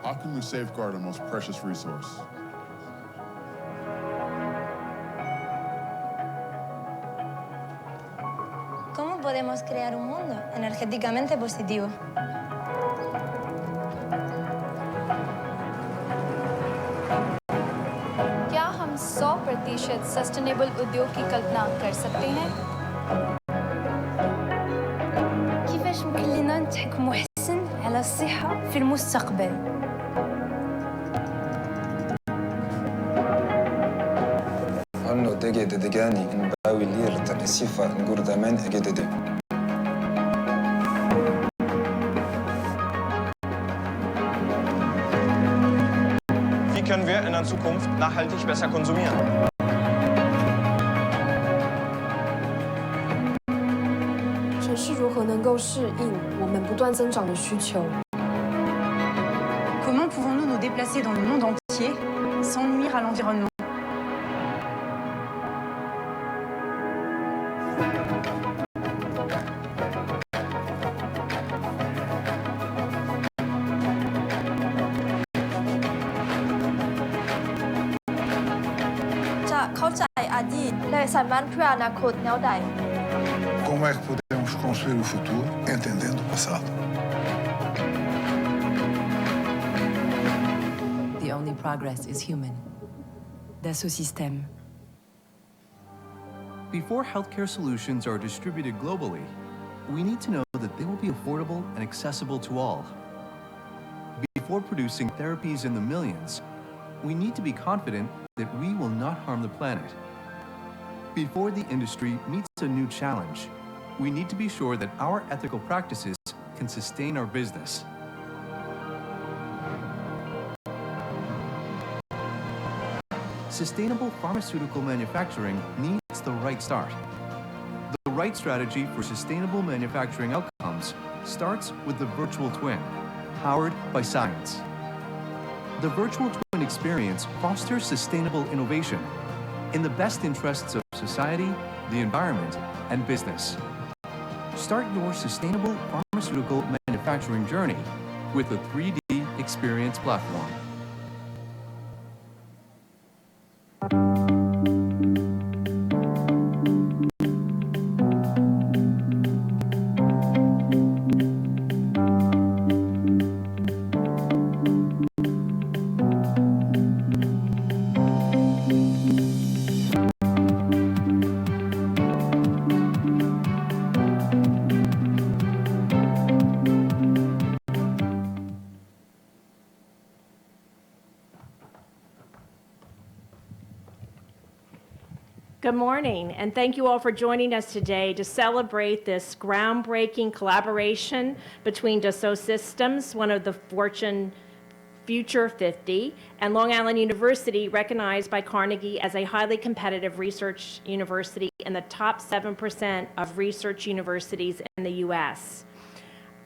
How can we safeguard our most precious resource? ¿Cómo podemos crear un mundo energéticamente positivo? क्या हम 100% sustainable उद्योग की कल्पना कर सकते हैं? كيفاش ممكن نتحكموا أحسن على الصحة في المستقبل؟ Hanno dege dedegani in bawilir ta sifa ngurdamen egedede. Wie können wir in der Zukunft nachhaltig besser konsumieren? Comment pouvons-nous nous déplacer dans le monde entier sans nuire à l'environnement? Como é que podemos construir o futuro entendendo o passado? The only progress is human. Dassault Systèmes. Before healthcare solutions are distributed globally, we need to know that they will be affordable and accessible to all. Before producing therapies in the millions, we need to be confident that we will not harm the planet. Before the industry meets a new challenge, we need to be sure that our ethical practices can sustain our business. Sustainable pharmaceutical manufacturing needs the right start. The right strategy for sustainable manufacturing outcomes starts with the virtual twin, powered by science. The virtual twin experience fosters sustainable innovation in the best interests of society, the environment, and business. Start your sustainable pharmaceutical manufacturing journey with the 3D Experience platform. Good morning, and thank you all for joining us today to celebrate this groundbreaking collaboration between Dassault Systèmes, one of the Fortune Future 50, and Long Island University, recognized by Carnegie as a highly competitive research university in the top 7% of research universities in the U.S.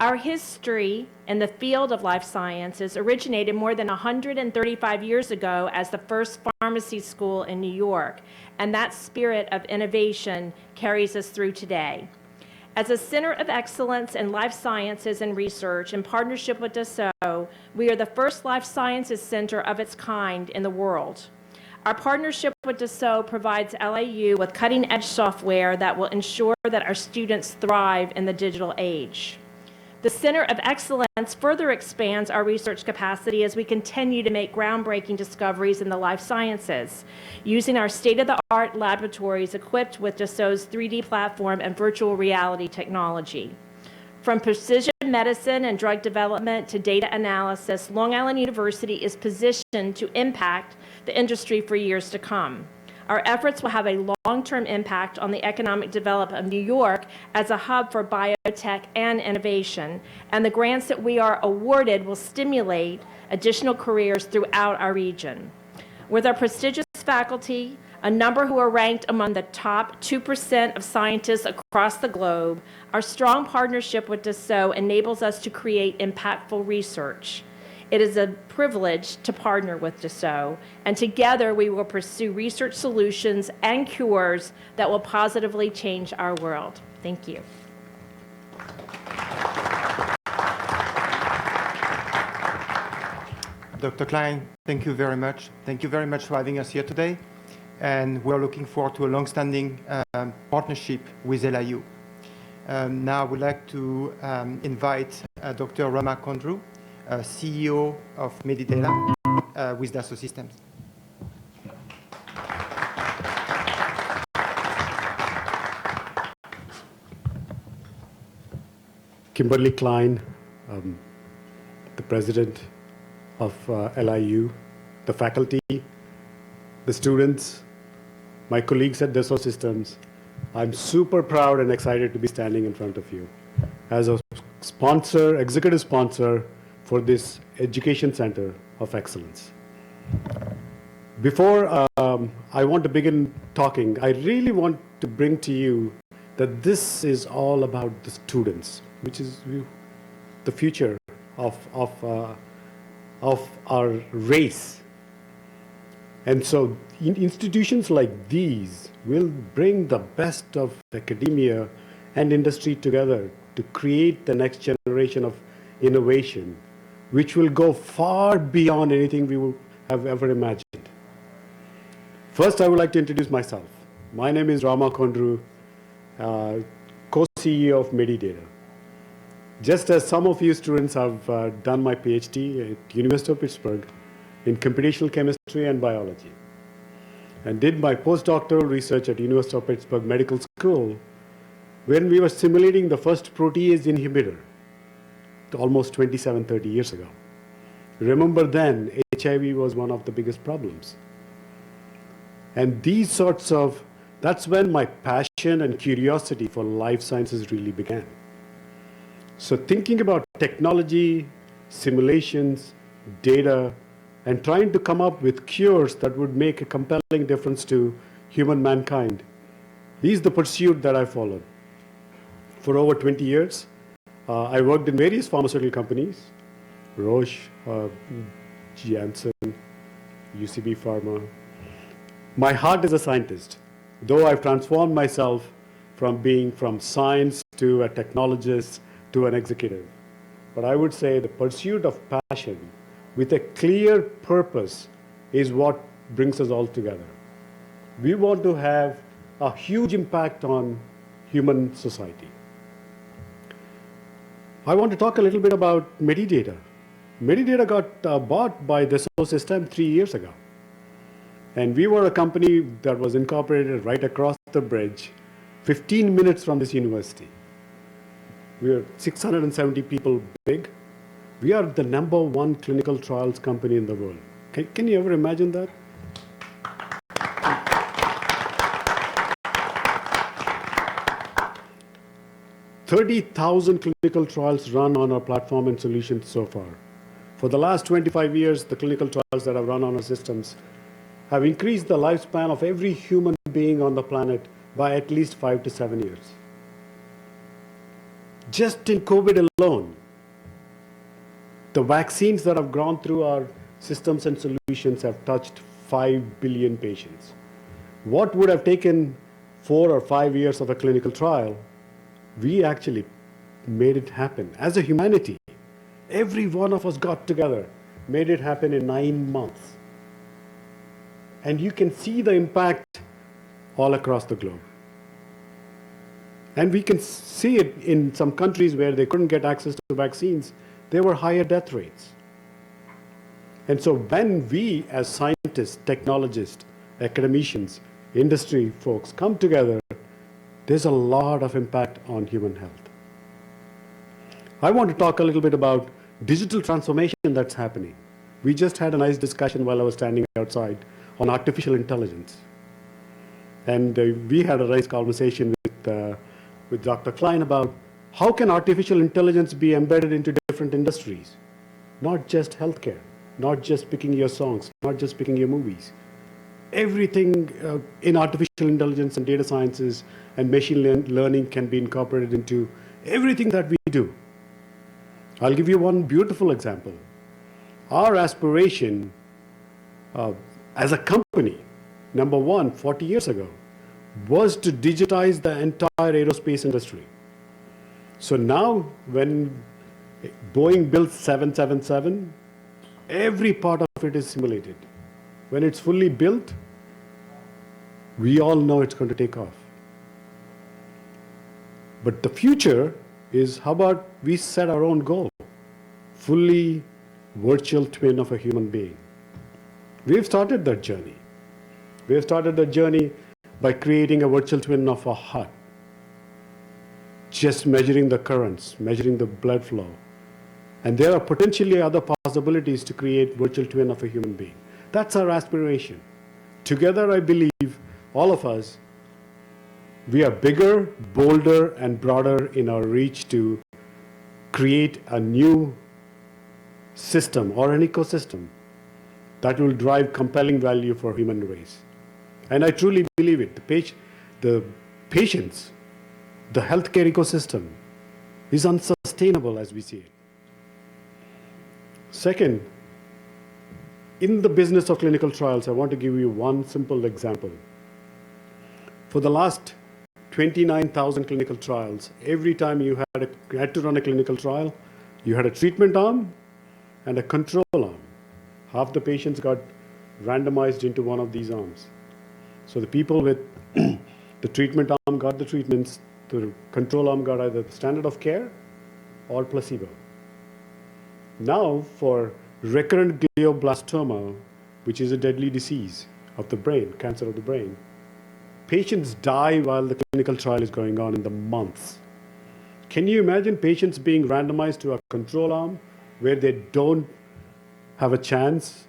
Our history in the field of life sciences originated more than 135 years ago as the first pharmacy school in New York, and that spirit of innovation carries us through today. As a center of excellence in life sciences and research in partnership with Dassault, we are the first life sciences center of its kind in the world. Our partnership with Dassault provides LIU with cutting-edge software that will ensure that our students thrive in the digital age. The Center of Excellence further expands our research capacity as we continue to make groundbreaking discoveries in the life sciences, using our state-of-the-art laboratories equipped with Dassault's 3D platform and virtual reality technology. From precision medicine and drug development to data analysis, Long Island University is positioned to impact the industry for years to come. Our efforts will have a long-term impact on the economic development of New York as a hub for biotech and innovation, and the grants that we are awarded will stimulate additional careers throughout our region. With our prestigious faculty, a number who are ranked among the top 2% of scientists across the globe, our strong partnership with Dassault enables us to create impactful research. It is a privilege to partner with Dassault, and together we will pursue research solutions and cures that will positively change our world. Thank you. Dr. Klein, thank you very much. Thank you very much for having us here today. And we're looking forward to a long-standing partnership with LIU. Now I would like to invite Dr. Rama Kondru, CEO of Medi-Data with Dassault Systèmes. Kimberly Klein, the president of LIU, the faculty, the students, my colleagues at Dassault Systèmes. I'm super proud and excited to be standing in front of you as a sponsor, executive sponsor for this Education Center of Excellence. Before I want to begin talking, I really want to bring to you that this is all about the students, which is the future of our race. And so institutions like these will bring the best of academia and industry together to create the next generation of innovation, which will go far beyond anything we would have ever imagined. First, I would like to introduce myself. My name is Rama Kondru, co-CEO of Medi-Data. Just as some of you students have done my PhD at University of Pittsburgh in computational chemistry and biology, and did my postdoctoral research at University of Pittsburgh Medical School when we were simulating the first protease inhibitor almost 27, 30 years ago. Remember then, HIV was one of the biggest problems. And these sorts of, that's when my passion and curiosity for life sciences really began. So thinking about technology, simulations, data, and trying to come up with cures that would make a compelling difference to human mankind is the pursuit that I followed. For over 20 years, I worked in various pharmaceutical companies, Roche, Janssen, UCB Pharma. My heart is a scientist, though I've transformed myself from science to a technologist to an executive. But I would say the pursuit of passion with a clear purpose is what brings us all together. We want to have a huge impact on human society. I want to talk a little bit about Medi-Data. Medi-Data got bought by Dassault Systèmes 3 years ago. And we were a company that was incorporated right across the bridge, 15 minutes from this university. We are 670 people big. We are the #1 clinical trials company in the world. Can you ever imagine that? "30,000 clinical trials run on our platform and solutions so far. For the last 25 years, the clinical trials that have run on our systems have increased the lifespan of every human being on the planet by at least 5 to 7 years. Just in COVID alone, the vaccines that have gone through our systems and solutions have touched 5 billion patients. What would have taken 4 or 5 years of a clinical trial, we actually made it happen. As a humanity, every one of us got together, made it happen in 9 months. And you can see the impact all across the globe. And we can see it in some countries where they couldn't get access to vaccines. There were higher death rates. And so when we as scientists, technologists, academicians, industry folks come together, there's a lot of impact on human health. I want to talk a little bit about digital transformation that's happening. We just had a nice discussion while I was standing outside on artificial intelligence. And we had a nice conversation with Dr. Klein about how can artificial intelligence be embedded into different industries, not just healthcare, not just picking your songs, not just picking your movies. Everything in artificial intelligence and data sciences and machine learning can be incorporated into everything that we do. I'll give you one beautiful example. Our aspiration as a company, #1, 40 years ago, was to digitize the entire aerospace industry. So now when Boeing builds 777, Every part of it is simulated. When it's fully built, we all know it's going to take off. But the future is, how about we set our own goal? Fully virtual twin of a human being. We've started that journey. We've started that journey by creating a virtual twin of a heart. Just measuring the currents, measuring the blood flow. And there are potentially other possibilities to create virtual twin of a human being. That's our aspiration. Together, I believe, all of us, we are bigger, bolder, and broader in our reach to create a new system or an ecosystem that will drive compelling value for human race. And I truly believe it. The patients, the healthcare ecosystem is unsustainable as we see it. Second, in the business of clinical trials, I want to give you one simple example. For the last 29,000 clinical trials, every time you had to run a clinical trial, you had a treatment arm and a control arm. Half the patients got randomized into one of these arms. So the people with the treatment arm got the treatments, the control arm got either the standard of care or placebo. Now for recurrent glioblastoma, which is a deadly disease of the brain, cancer of the brain, patients die while the clinical trial is going on in the months. Can you imagine patients being randomized to a control arm where they don't have a chance?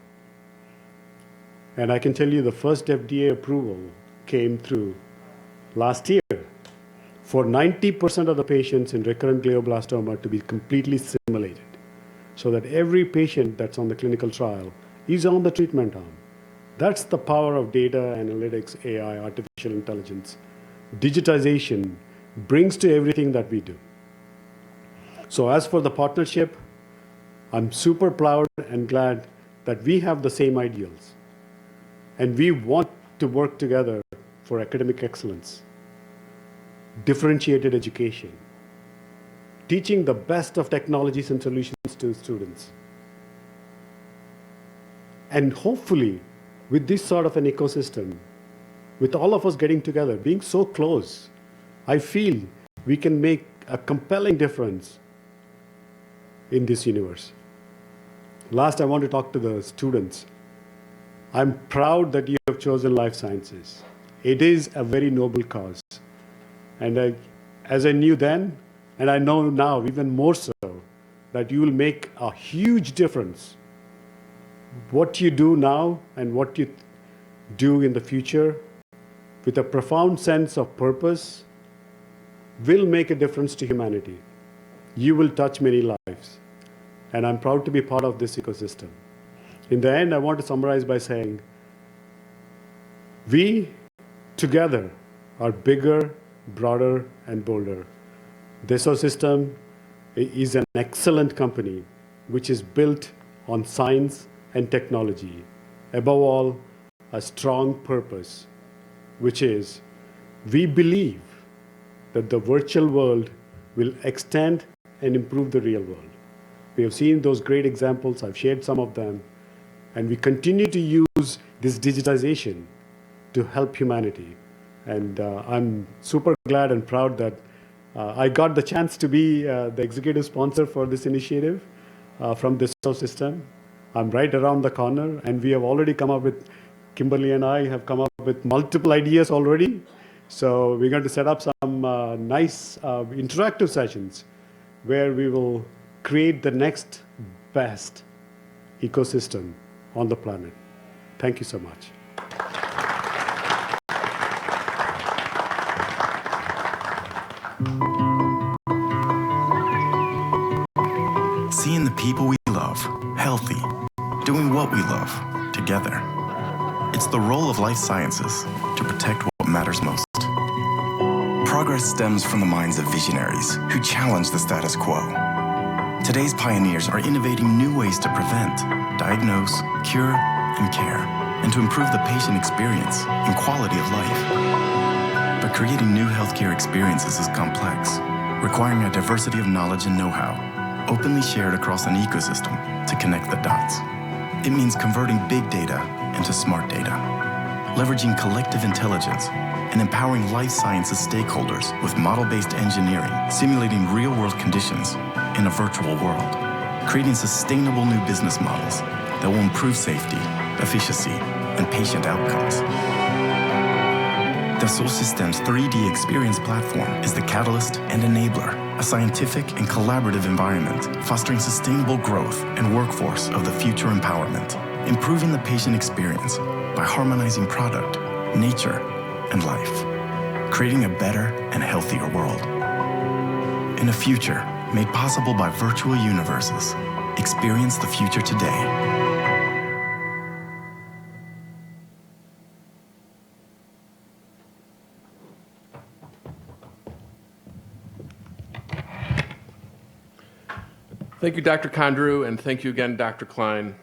And I can tell you the first FDA approval came through last year for 90% of the patients in recurrent glioblastoma to be completely simulated, so that every patient that's on the clinical trial is on the treatment arm. That's the power of data, analytics, AI, artificial intelligence. Digitization brings to everything that we do. So as for the partnership, I'm super proud and glad that we have the same ideals. And we want to work together for academic excellence, differentiated education, teaching the best of technologies and solutions to students. And hopefully, with this sort of an ecosystem, with all of us getting together, being so close, I feel we can make a compelling difference in this universe. Last, I want to talk to the students. I'm proud that you have chosen life sciences. It is a very noble cause. And as I knew then, and I know now even more so, that you will make a huge difference. What you do now and what you do in the future, with a profound sense of purpose, will make a difference to humanity. You will touch many lives. And I'm proud to be part of this ecosystem. In the end, I want to summarize by saying, we together are bigger, broader, and bolder. Dassault Systèmes is an excellent company which is built on science and technology. Above all, a strong purpose, which is we believe that the virtual world will extend and improve the real world. We have seen those great examples. I've shared some of them. And we continue to use this digitization to help humanity. And I'm super glad and proud that I got the chance to be the executive sponsor for this initiative from Dassault Systèmes. I'm right around the corner, and we have already come up with, Kimberly and I have come up with multiple ideas already. So we're going to set up some nice interactive sessions where we will create the next best ecosystem on the planet. Thank you so much. Seeing the people we love healthy, doing what we love together. It's the role of life sciences to protect what matters most. Progress stems from the minds of visionaries who challenge the status quo. Today's pioneers are innovating new ways to prevent, diagnose, cure, and care, and to improve the patient experience and quality of life. But creating new healthcare experiences is complex, requiring a diversity of knowledge and know-how, openly shared across an ecosystem to connect the dots. It means converting big data into smart data, leveraging collective intelligence, and empowering life sciences stakeholders with model-based engineering, simulating real-world conditions in a virtual world, creating sustainable new business models that will improve safety, efficiency, and patient outcomes. Dassault Systèmes' 3D Experience Platform is the catalyst and enabler, a scientific and collaborative environment fostering sustainable growth and workforce of the future empowerment, improving the patient experience by harmonizing product, nature, and life, creating a better and healthier world. In a future made possible by virtual universes, experience the future today. Thank you, Dr. Condrew, and thank you again, Dr. Klein.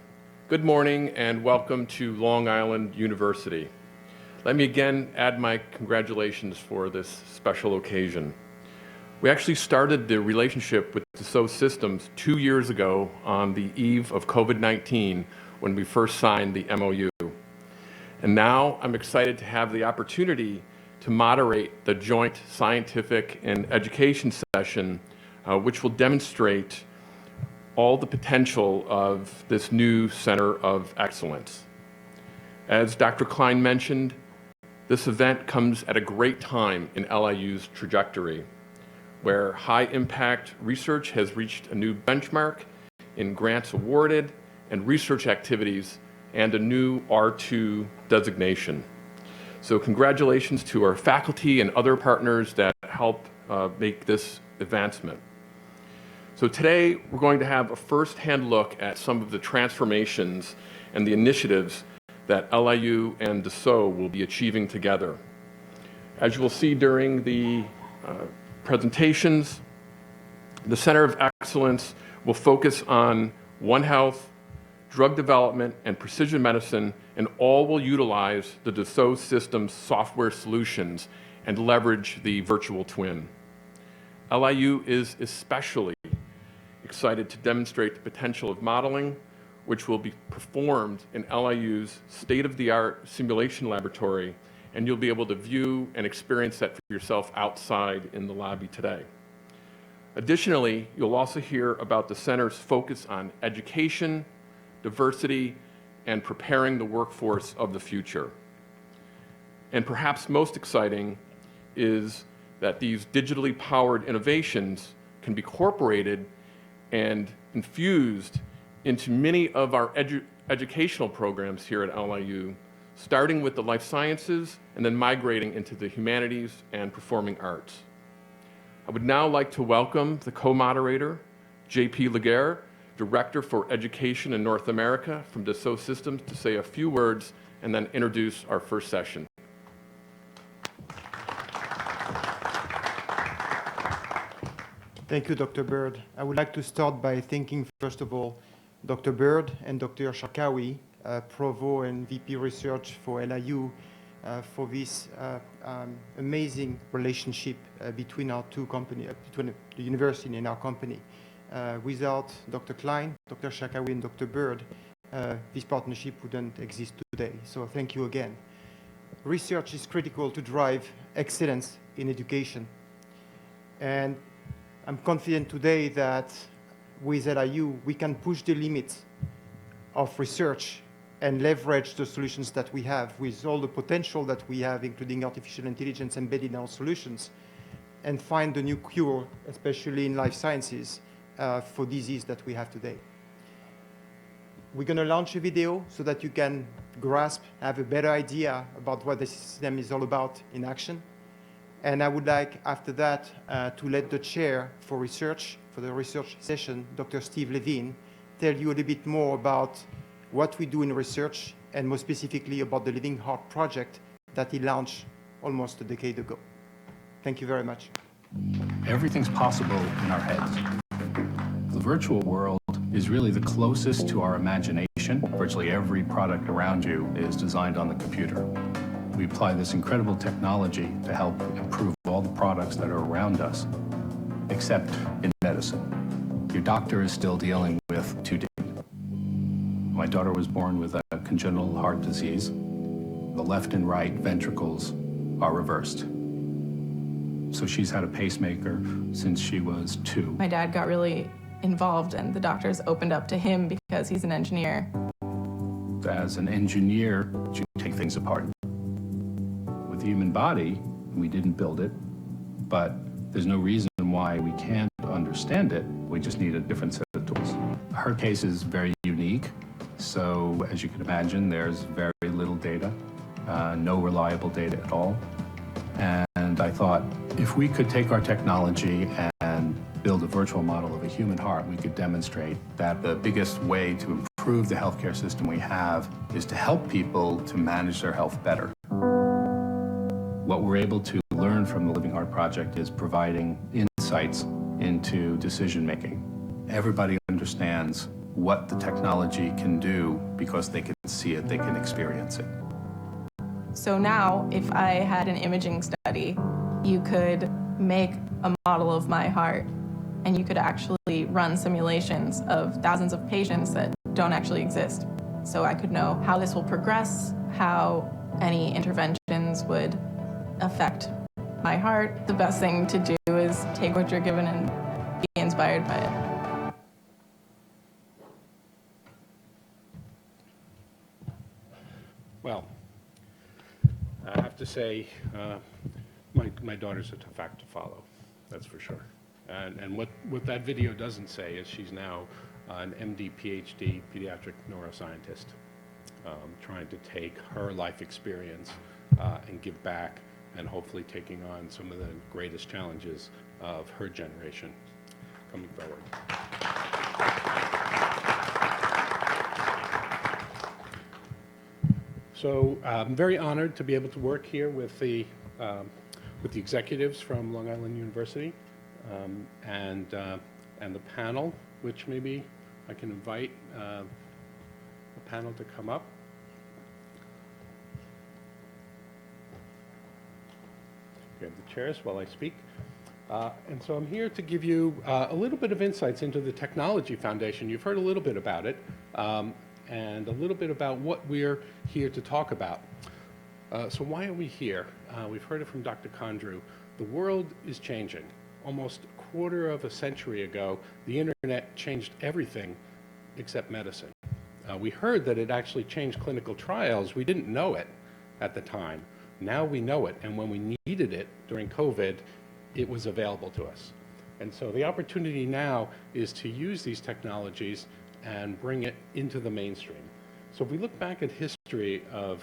Good morning and welcome to Long Island University. Let me again add my congratulations for this special occasion. We actually started the relationship with Dassault Systèmes 2 years ago on the eve of COVID-19 when we first signed the MOU. And now I'm excited to have the opportunity to moderate the joint scientific and education session, which will demonstrate all the potential of this new Center of Excellence. As Dr. Klein mentioned, this event comes at a great time in LIU's trajectory, where high-impact research has reached a new benchmark in grants awarded and research activities and a new R2 designation. So congratulations to our faculty and other partners that help make this advancement. So today, we're going to have a first-hand look at some of the transformations and the initiatives that LIU and Dassault will be achieving together. As you will see during the presentations, the Center of Excellence will focus on One Health, drug development, and precision medicine, and all will utilize the Dassault Systèmes software solutions and leverage the virtual twin. LIU is especially excited to demonstrate the potential of modeling, which will be performed in LIU's state-of-the-art simulation laboratory, and you'll be able to view and experience that for yourself outside in the lobby today. Additionally, you'll also hear about the center's focus on education, diversity, and preparing the workforce of the future. And perhaps most exciting is that these digitally powered innovations can be incorporated and infused into many of our educational programs here at LIU, starting with the life sciences and then migrating into the humanities and performing arts. I would now like to welcome the co-moderator, J.P. Laguerre, Director for Education in North America from Dassault Systèmes, to say a few words and then introduce our first session. Thank you, Dr. Bird. I would like to start by thanking, first of all, Dr. Bird and Dr. Shakawi, Provost and VP Research for LIU, for this amazing relationship between our two companies, between the university and our company. Without Dr. Klein, Dr. Shakawi, and Dr. Bird, this partnership wouldn't exist today. So thank you again. Research is critical to drive excellence in education. And I'm confident today that with LIU, we can push the limits of research and leverage the solutions that we have with all the potential that we have, including artificial intelligence embedded in our solutions, and find a new cure, especially in life sciences, for disease that we have today. We're going to launch a video so that you can grasp, have a better idea about what the system is all about in action. And I would like, after that, to let the chair for research, for the research session, Dr. Steve Levine, tell you a little bit more about what we do in research, and more specifically about the Living Heart project that he launched almost a decade ago. Thank you very much. Everything's possible in our heads. The virtual world is really the closest to our imagination. Virtually every product around you is designed on the computer. We apply this incredible technology to help improve all the products that are around us, except in medicine. Your doctor is still dealing with 2D. My daughter was born with a congenital heart disease. The left and right ventricles are reversed. So she's had a pacemaker since she was 2. My dad got really involved, and the doctors opened up to him because he's an engineer. As an engineer, you take things apart. With the human body, we didn't build it, but there's no reason why we can't understand it. We just need a different set of tools. Her case is very unique, so as you can imagine, there's very little data, no reliable data at all. And I thought, if we could take our technology and build a virtual model of a human heart, we could demonstrate that the biggest way to improve the healthcare system we have is to help people to manage their health better. What we're able to learn from the Living Heart Project is providing insights into decision making. Everybody understands what the technology can do because they can see it, they can experience it. So now, if I had an imaging study, you could make a model of my heart, and you could actually run simulations of thousands of patients that don't actually exist. So I could know how this will progress, how any interventions would affect my heart. The best thing to do is take what you're given and be inspired by it. Well, I have to say, my daughter's a tough act to follow, that's for sure. And what that video doesn't say is she's now an MD, PhD pediatric neuroscientist, trying to take her life experience and give back, and hopefully taking on some of the greatest challenges of her generation coming forward. So I'm very honored to be able to work here with the executives from Long Island University and the panel, which maybe I can invite the panel to come up. Grab the chairs while I speak. And so I'm here to give you a little bit of insights into the Technology Foundation. You've heard a little bit about it, and a little bit about what we're here to talk about. So why are we here? We've heard it from Dr. Condrew. The world is changing. Almost a quarter of a century ago, the internet changed everything except medicine. We heard that it actually changed clinical trials. We didn't know it at the time. Now we know it, and when we needed it during COVID, it was available to us. And so the opportunity now is to use these technologies and bring it into the mainstream. So if we look back at history of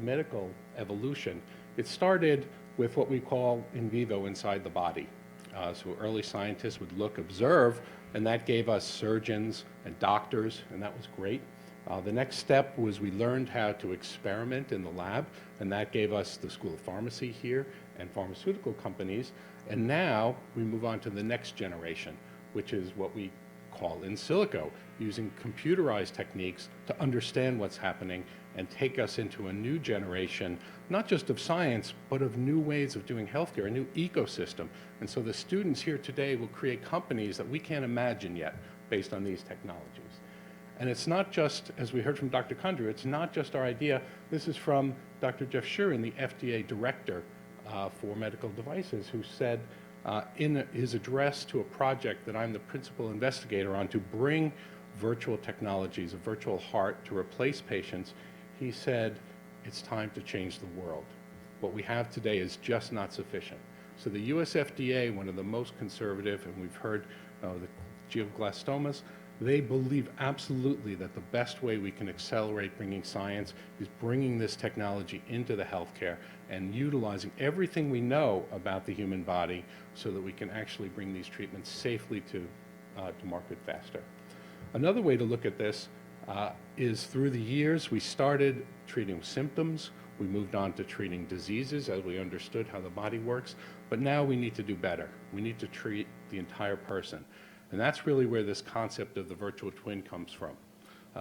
medical evolution, it started with what we call in vivo, inside the body. So early scientists would look, observe, and that gave us surgeons and doctors, and that was great. The next step was we learned how to experiment in the lab, and that gave us the School of Pharmacy here and pharmaceutical companies. And now we move on to the next generation, which is what we call in silico, using computerized techniques to understand what's happening and take us into a new generation, not just of science, but of new ways of doing healthcare, a new ecosystem. And so the students here today will create companies that we can't imagine yet based on these technologies. And it's not just, as we heard from Dr. Condrew, it's not just our idea. This is from Dr. Jeff Shuren, the FDA director for medical devices, who said in his address to a project that I'm the principal investigator on to bring virtual technologies, a virtual heart to replace patients, he said, it's time to change the world. What we have today is just not sufficient. So the US FDA, one of the most conservative, and we've heard the glioblastomas, they believe absolutely that the best way we can accelerate bringing science is bringing this technology into the healthcare and utilizing everything we know about the human body so that we can actually bring these treatments safely to market faster. Another way to look at this is through the years, we started treating symptoms. We moved on to treating diseases as we understood how the body works. But now we need to do better. We need to treat the entire person. And that's really where this concept of the virtual twin comes from.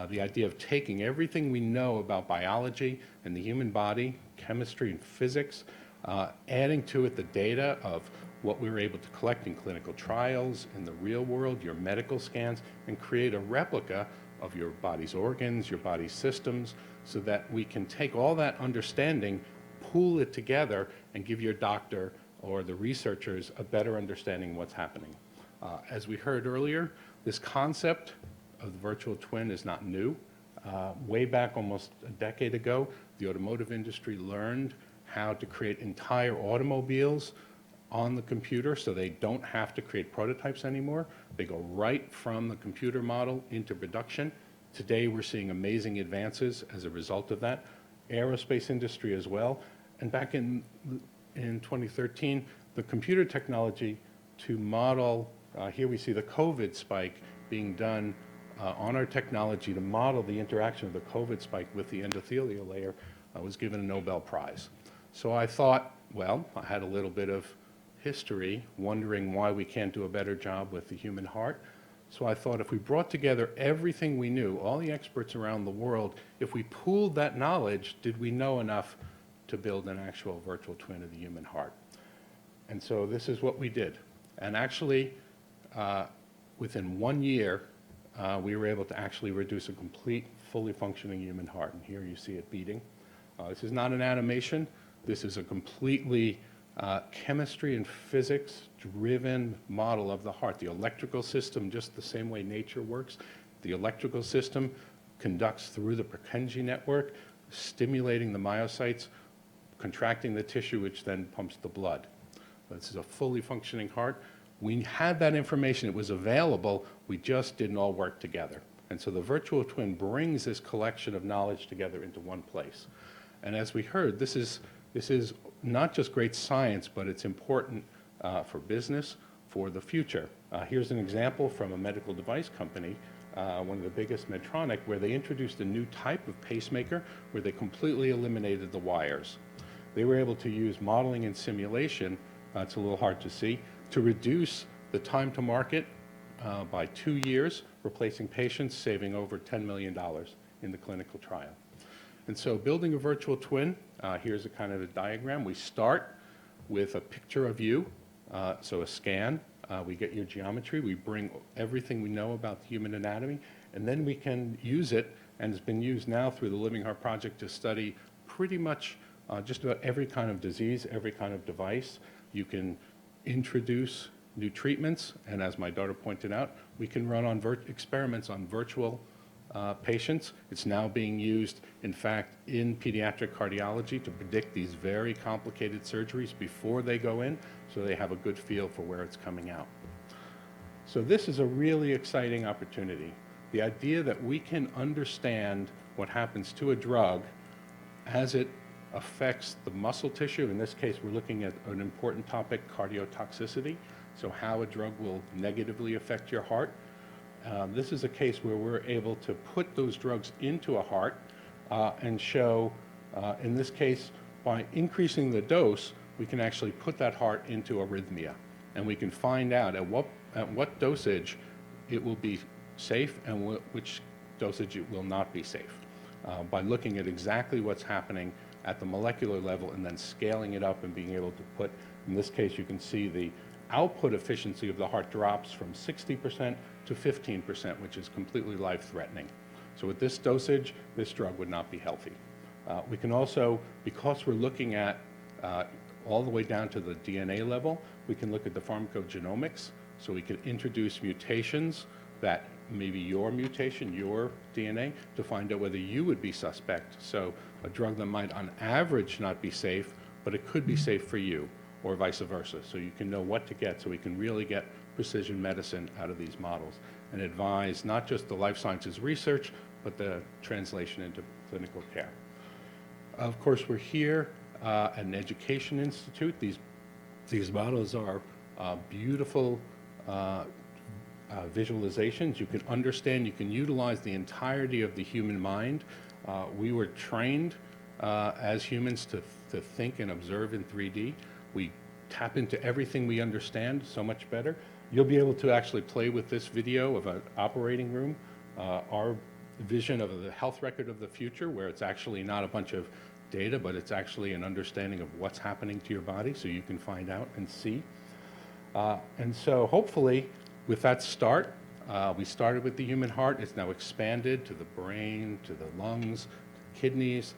The idea of taking everything we know about biology and the human body, chemistry and physics, adding to it the data of what we were able to collect in clinical trials, in the real world, your medical scans, and create a replica of your body's organs, your body's systems, so that we can take all that understanding, pool it together, and give your doctor or the researchers a better understanding of what's happening. As we heard earlier, this concept of the virtual twin is not new. Way back almost a decade ago, the automotive industry learned how to create entire automobiles on the computer so they don't have to create prototypes anymore. They go right from the computer model into production. Today we're seeing amazing advances as a result of that. Aerospace industry as well. And back in 2013, the computer technology to model, here we see the COVID spike being done on our technology to model the interaction of the COVID spike with the endothelial layer was given a Nobel Prize. So I thought, well, I had a little bit of history wondering why we can't do a better job with the human heart. So I thought if we brought together everything we knew, all the experts around the world, if we pooled that knowledge, did we know enough to build an actual virtual twin of the human heart? And so this is what we did. And actually, within 1 year, we were able to actually reduce a complete, fully functioning human heart. And here you see it beating. This is not an animation. This is a completely chemistry and physics-driven model of the heart. The electrical system, just the same way nature works, the electrical system conducts through the Purkinje network, stimulating the myocytes, contracting the tissue, which then pumps the blood. This is a fully functioning heart. We had that information. It was available. We just didn't all work together. And so the virtual twin brings this collection of knowledge together into one place. And as we heard, this is not just great science, but it's important for business, for the future. Here's an example from a medical device company, one of the biggest, Medtronic, where they introduced a new type of pacemaker where they completely eliminated the wires. They were able to use modeling and simulation, it's a little hard to see, to reduce the time to market by 2 years, replacing patients, saving over $10 million in the clinical trial. And so building a virtual twin, here's a kind of a diagram. We start with a picture of you, so a scan. We get your geometry. We bring everything we know about the human anatomy, and then we can use it, and it's been used now through the Living Heart Project to study pretty much just about every kind of disease, every kind of device. You can introduce new treatments, and as my daughter pointed out, we can run on experiments on virtual patients. It's now being used, in fact, in pediatric cardiology to predict these very complicated surgeries before they go in, so they have a good feel for where it's coming out. So this is a really exciting opportunity. The idea that we can understand what happens to a drug as it affects the muscle tissue. In this case, we're looking at an important topic, cardiotoxicity, so how a drug will negatively affect your heart. This is a case where we're able to put those drugs into a heart and show, in this case, by increasing the dose, we can actually put that heart into arrhythmia. And we can find out at what dosage it will be safe and which dosage it will not be safe by looking at exactly what's happening at the molecular level and then scaling it up and being able to put, in this case, you can see the output efficiency of the heart drops from 60% to 15%, which is completely life-threatening. So with this dosage, this drug would not be healthy. We can also, because we're looking at all the way down to the DNA level, we can look at the pharmacogenomics, so we can introduce mutations that maybe your mutation, your DNA, to find out whether you would be suspect. So a drug that might on average not be safe, but it could be safe for you, or vice versa. So you can know what to get, so we can really get precision medicine out of these models and advise not just the life sciences research, but the translation into clinical care. Of course, we're here at an education institute. These models are beautiful visualizations. You can understand, you can utilize the entirety of the human mind. We were trained as humans to think and observe in 3D. We tap into everything we understand so much better. You'll be able to actually play with this video of an operating room, our vision of the health record of the future, where it's actually not a bunch of data, but it's actually an understanding of what's happening to your body, so you can find out and see. And so hopefully, with that start, We started with the human heart. It's now expanded to the brain, to the lungs, kidneys,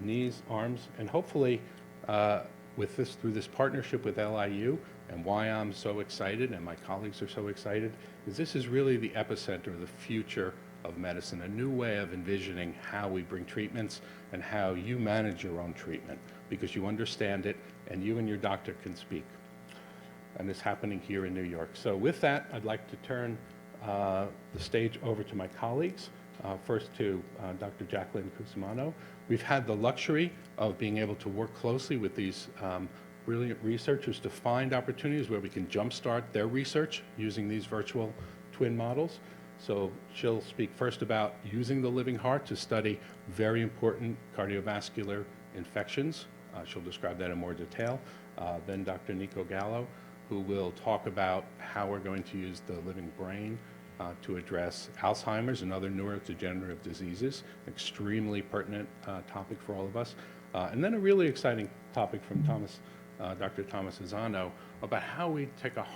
knees, arms, and hopefully through this partnership with LIU, and why I'm so excited and my colleagues are so excited, is this is really the epicenter of the future of medicine, a new way of envisioning how we bring treatments and how you manage your own treatment, because you understand it and you and your doctor can speak. And it's happening here in New York. So with that, I'd like to turn the stage over to my colleagues. First to Dr. Jacqueline Cusumano. We've had the luxury of being able to work closely with these brilliant researchers to find opportunities where we can jumpstart their research using these virtual twin models. So she'll speak first about using the living heart to study very important cardiovascular infections. She'll describe that in more detail. Then Dr. Nico Gallo, who will talk about how we're going to use the living brain to address Alzheimer's and other neurodegenerative diseases, extremely pertinent topic for all of us. And then a really exciting topic from Dr. Thomas Azzano about how we take a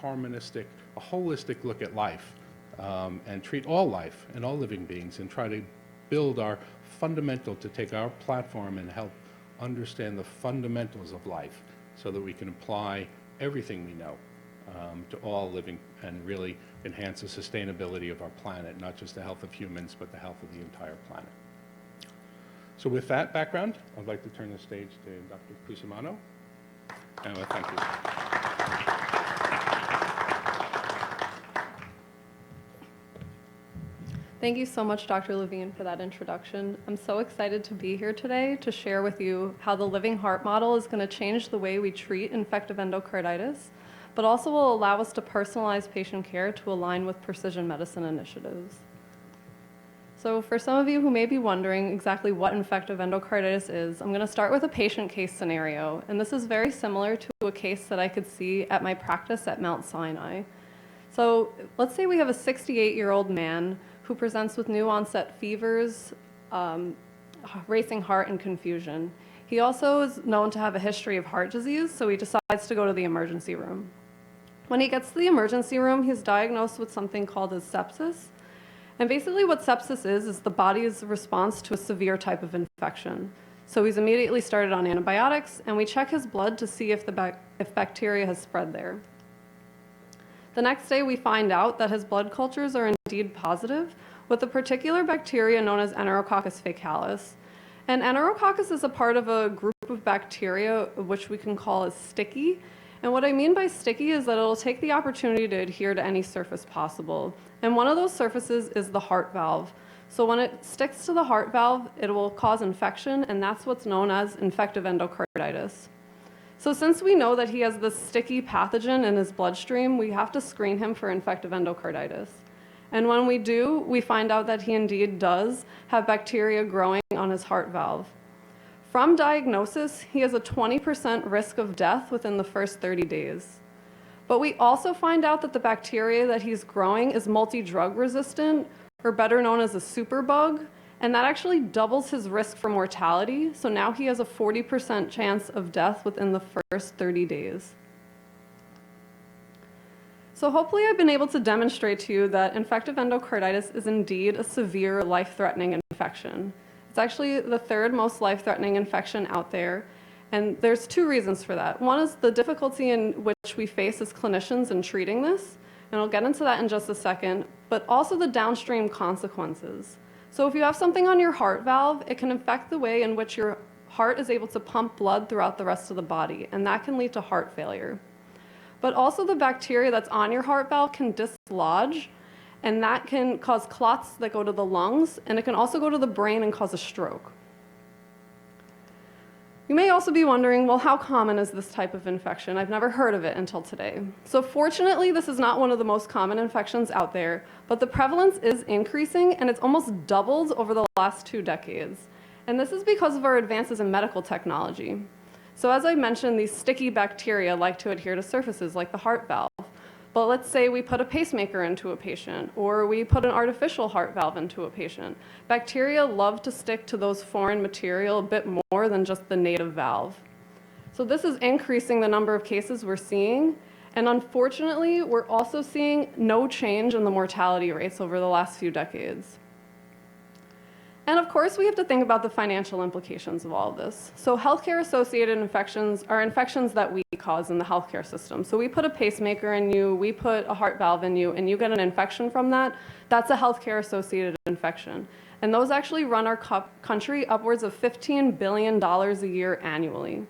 holistic look at life and treat all life and all living beings and try to build our fundamental, to take our platform and help understand the fundamentals of life so that we can apply everything we know to all living and really enhance the sustainability of our planet, not just the health of humans, but the health of the entire planet. So with that background, I'd like to turn the stage to Dr. Cusumano. And thank you. Thank you so much, Dr. Levine, for that introduction. I'm so excited to be here today to share with you how the living heart model is going to change the way we treat infective endocarditis, but also will allow us to personalize patient care to align with precision medicine initiatives. So for some of you who may be wondering exactly what infective endocarditis is, I'm going to start with a patient case scenario, and this is very similar to a case that I could see at my practice at Mount Sinai. So let's say we have a 68-year-old man who presents with new onset fevers, racing heart, and confusion. He also is known to have a history of heart disease, so he decides to go to the emergency room. When he gets to the emergency room, he's diagnosed with something called as sepsis. And basically what sepsis is the body's response to a severe type of infection. So he's immediately started on antibiotics, and we check his blood to see if bacteria has spread there. The next day, we find out that his blood cultures are indeed positive with a particular bacteria known as Enterococcus faecalis. And Enterococcus is a part of a group of bacteria which we can call as sticky. And what I mean by sticky is that it'll take the opportunity to adhere to any surface possible. And one of those surfaces is the heart valve. So when it sticks to the heart valve, it will cause infection, and that's what's known as infective endocarditis. So since we know that he has this sticky pathogen in his bloodstream, we have to screen him for infective endocarditis. And when we do, we find out that he indeed does have bacteria growing on his heart valve. From diagnosis, he has a 20% risk of death within the first 30 days. But we also find out that the bacteria that he's growing is multi-drug resistant, or better known as a superbug, and that actually doubles his risk for mortality. So now he has a 40% chance of death within the first 30 days. So hopefully I've been able to demonstrate to you that infective endocarditis is indeed a severe life-threatening infection. It's actually the third most life-threatening infection out there, and there's two reasons for that. One is the difficulty in which we face as clinicians in treating this, and I'll get into that in just a second, but also the downstream consequences. So if you have something on your heart valve, it can affect the way in which your heart is able to pump blood throughout the rest of the body, and that can lead to heart failure. But also the bacteria that's on your heart valve can dislodge, and that can cause clots that go to the lungs, and it can also go to the brain and cause a stroke. You may also be wondering, well, how common is this type of infection? I've never heard of it until today. So fortunately, this is not one of the most common infections out there, but the prevalence is increasing, and it's almost doubled over the last 2 decades. And this is because of our advances in medical technology. So as I mentioned, these sticky bacteria like to adhere to surfaces like the heart valve. But let's say we put a pacemaker into a patient, or we put an artificial heart valve into a patient. Bacteria love to stick to those foreign material a bit more than just the native valve. So this is increasing the number of cases we're seeing, And unfortunately, we're also seeing no change in the mortality rates over the last few decades. And of course, we have to think about the financial implications of all of this. So healthcare-associated infections are infections that we cause in the healthcare system. So we put a pacemaker in you, we put a heart valve in you, and you get an infection from that. That's a healthcare-associated infection. And those actually run our country upwards of $15 billion a year annually.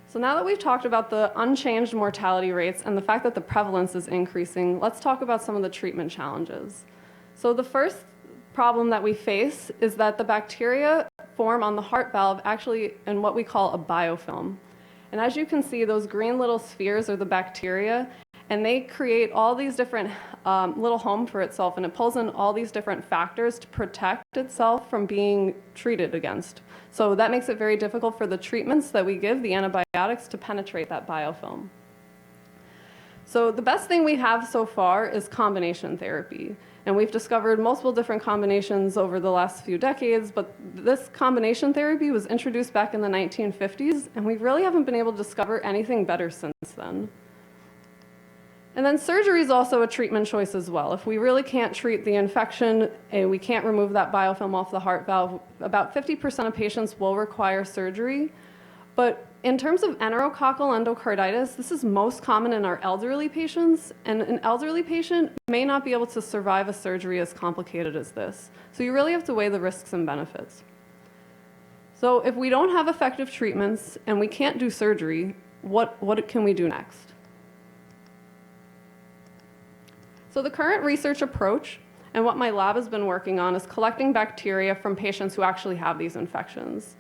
So now that we've talked about the unchanged mortality rates and the fact that the prevalence is increasing, let's talk about some of the treatment challenges. So the first problem that we face is that the bacteria form on the heart valve actually in what we call a biofilm. And as you can see, those green little spheres are the bacteria, and they create all these different little home for itself, and it pulls in all these different factors to protect itself from being treated against. So that makes it very difficult for the treatments that we give, the antibiotics, to penetrate that biofilm. So the best thing we have so far is combination therapy. And we've discovered multiple different combinations over the last few decades, but this combination therapy was introduced back in the 1950s, and we really haven't been able to discover anything better since then. And then surgery is also a treatment choice as well. If we really can't treat the infection and we can't remove that biofilm off the heart valve, about 50% of patients will require surgery. But in terms of enterococcal endocarditis, this is most common in our elderly patients, and an elderly patient may not be able to survive a surgery as complicated as this. So you really have to weigh the risks and benefits. So if we don't have effective treatments and we can't do surgery, what can we do next? So the current research approach and what my lab has been working on is collecting bacteria from patients who actually have these infections.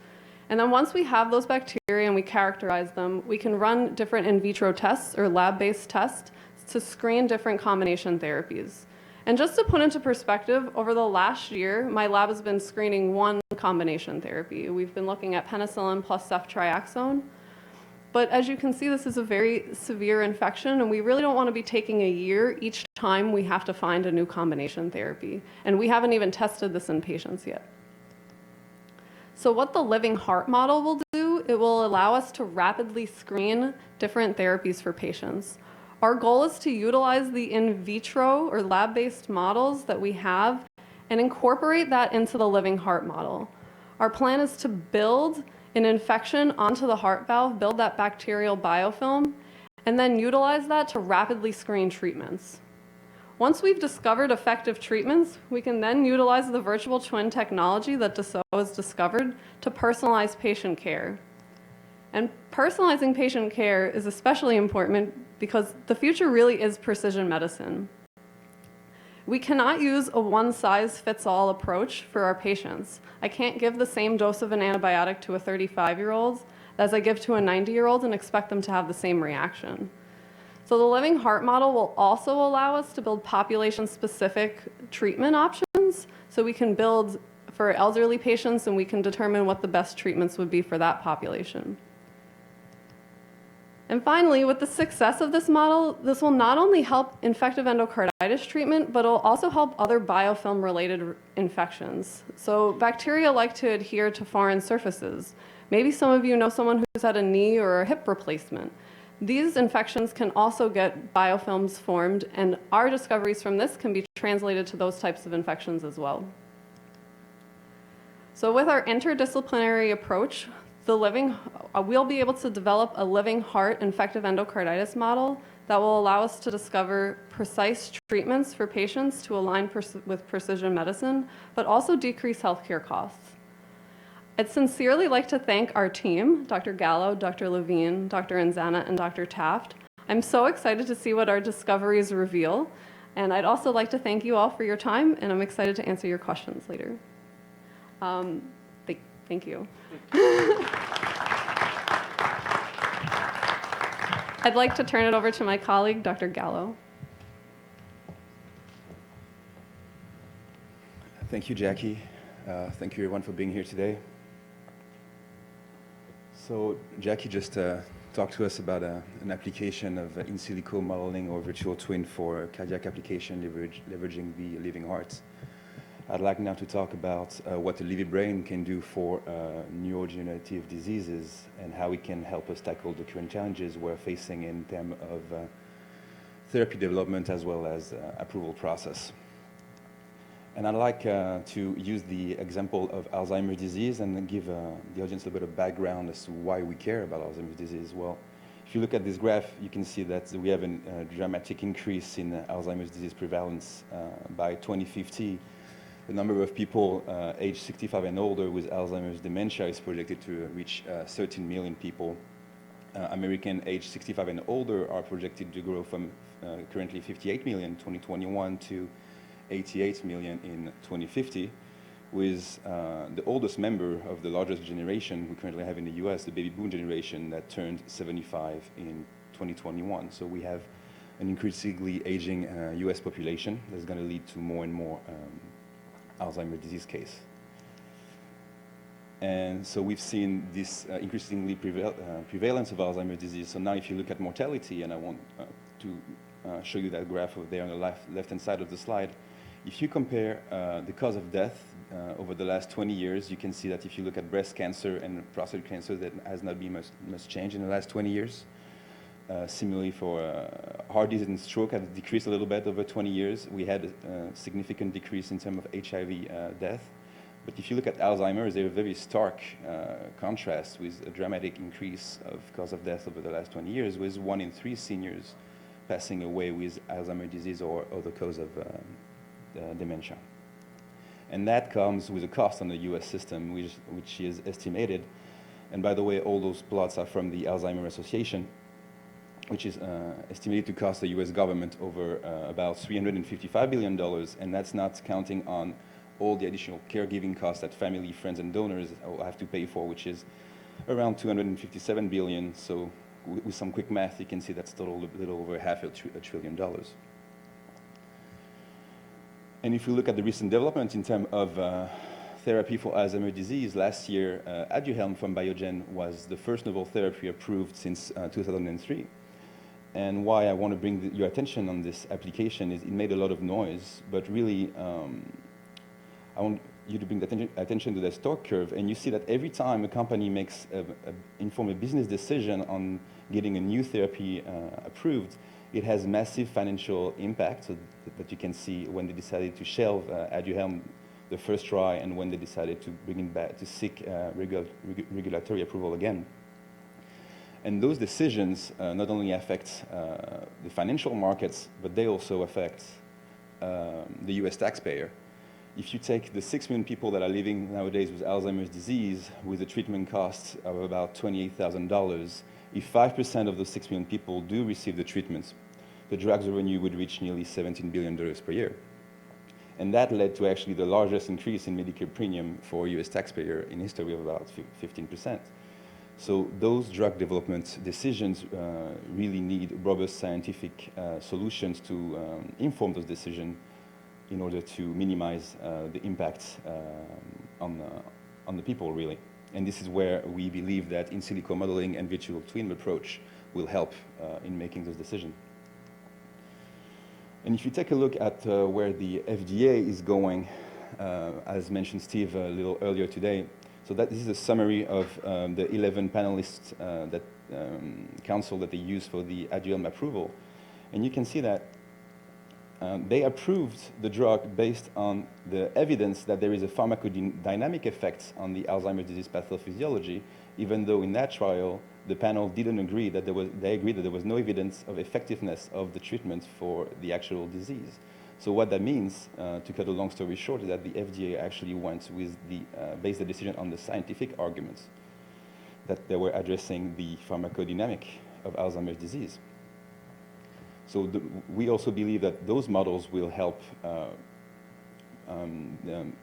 And then once we have those bacteria and we characterize them, we can run different in vitro tests or lab-based tests to screen different combination therapies. And just to put into perspective, over the last year, my lab has been screening one combination therapy. We've been looking at penicillin plus ceftriaxone. But as you can see, this is a very severe infection, and we really don't want to be taking a year each time we have to find a new combination therapy. And we haven't even tested this in patients yet. So what the living heart model will do, it will allow us to rapidly screen different therapies for patients. Our goal is to utilize the in vitro or lab-based models that we have and incorporate that into the living heart model. Our plan is to build an infection onto the heart valve, build that bacterial biofilm, and then utilize that to rapidly screen treatments. Once we've discovered effective treatments, we can then utilize the virtual twin technology that Dassault has discovered to personalize patient care. And personalizing patient care is especially important because the future really is precision medicine. We cannot use a one-size-fits-all approach for our patients. I can't give the same dose of an antibiotic to a 35-year-old as I give to a 90-year-old and expect them to have the same reaction. So the living heart model will also allow us to build population-specific treatment options, so we can build for elderly patients and we can determine what the best treatments would be for that population. And finally, with the success of this model, this will not only help infective endocarditis treatment, but it'll also help other biofilm-related infections. So bacteria like to adhere to foreign surfaces. Maybe some of you know someone who's had a knee or a hip replacement. These infections can also get biofilms formed, and our discoveries from this can be translated to those types of infections as well. So with our interdisciplinary approach, we'll be able to develop a living heart infective endocarditis model that will allow us to discover precise treatments for patients to align with precision medicine, but also decrease healthcare costs. I'd sincerely like to thank our team, Dr. Gallo, Dr. Levine, Dr. Anzana, and Dr. Taft. I'm so excited to see what our discoveries reveal, and I'd also like to thank you all for your time, and I'm excited to answer your questions later. Thank you. I'd like to turn it over to my colleague, Dr. Gallo. Thank you, Jackie. Thank you, everyone, for being here today. So Jackie just talked to us about an application of in silico modeling or virtual twin for cardiac application, leveraging the living heart. I'd like now to talk about what the Levy brain can do for neurodegenerative diseases and how it can help us tackle the current challenges we're facing in terms of therapy development as well as approval process. And I'd like to use the example of Alzheimer's disease and give the audience a bit of background as to why we care about Alzheimer's disease. Well, if you look at this graph, you can see that we have a dramatic increase in Alzheimer's disease prevalence. By 2050, the number of people aged 65 and older with Alzheimer's dementia is projected to reach 13 million people. American aged 65 and older are projected to grow from currently 58 million in 2021 to 88 million in 2050, with the oldest member of the largest generation we currently have in the US, the baby boom generation, that turned 75 in 2021. So we have an increasingly aging US population that's going to lead to more and more Alzheimer's disease case. And so we've seen this increasingly prevalence of Alzheimer's disease. So now if you look at mortality, and I want to show you that graph over there on the left-hand side of the slide, if you compare the cause of death over the last 20 years, you can see that if you look at breast cancer and prostate cancer, that has not been much change in the last 20 years. Similarly for heart disease and stroke have decreased a little bit over 20 years. We had a significant decrease in terms of HIV death. But if you look at Alzheimer's, there's a very stark contrast with a dramatic increase of cause of death over the last 20 years, with 1 in 3 seniors passing away with Alzheimer's disease or other cause of dementia. And that comes with a cost on the US system, which is estimated. And by the way, all those plots are from the Alzheimer's Association, which is estimated to cost the US government over about $355 billion, and that's not counting on all the additional caregiving costs that family, friends, and donors will have to pay for, which is around $257 billion. So with some quick math, you can see that's total a little over $500 billion. And if you look at the recent development in terms of therapy for Alzheimer's disease, last year, Aduhelm from Biogen was the first novel therapy approved since 2003. And why I want to bring your attention on this application is it made a lot of noise, but really, I want you to bring the attention to the stock curve, and you see that every time a company makes informed business decision on getting a new therapy approved, it has massive financial impact. So that you can see when they decided to shelve Aduhelm the first try, and when they decided to bring it back to seek regulatory approval again. And those decisions not only affect the financial markets, but they also affect the US taxpayer. If you take the 6 million people that are living nowadays with Alzheimer's disease with a treatment cost of about $28,000, if 5% of those 6 million people do receive the treatments, the drugs revenue would reach nearly $17 billion per year. And that led to actually the largest increase in Medicare premium for US taxpayer in history of about 15%. So those drug development decisions really need robust scientific solutions to inform those decisions in order to minimize the impact on the people, really. And this is where we believe that in silico modeling and virtual twin approach will help in making those decisions. And if you take a look at where the FDA is going, as mentioned Steve a little earlier today, so this is a summary of the 11 panelists that council that they used for the Aduhelm approval. And you can see that they approved the drug based on the evidence that there is a pharmacodynamic effect on the Alzheimer's disease pathophysiology, even though in that trial, the panel didn't agree that they agreed that there was no evidence of effectiveness of the treatment for the actual disease. So what that means, to cut a long story short, is that the FDA actually went with based the decision on the scientific arguments that they were addressing the pharmacodynamic of Alzheimer's disease. So we also believe that those models will help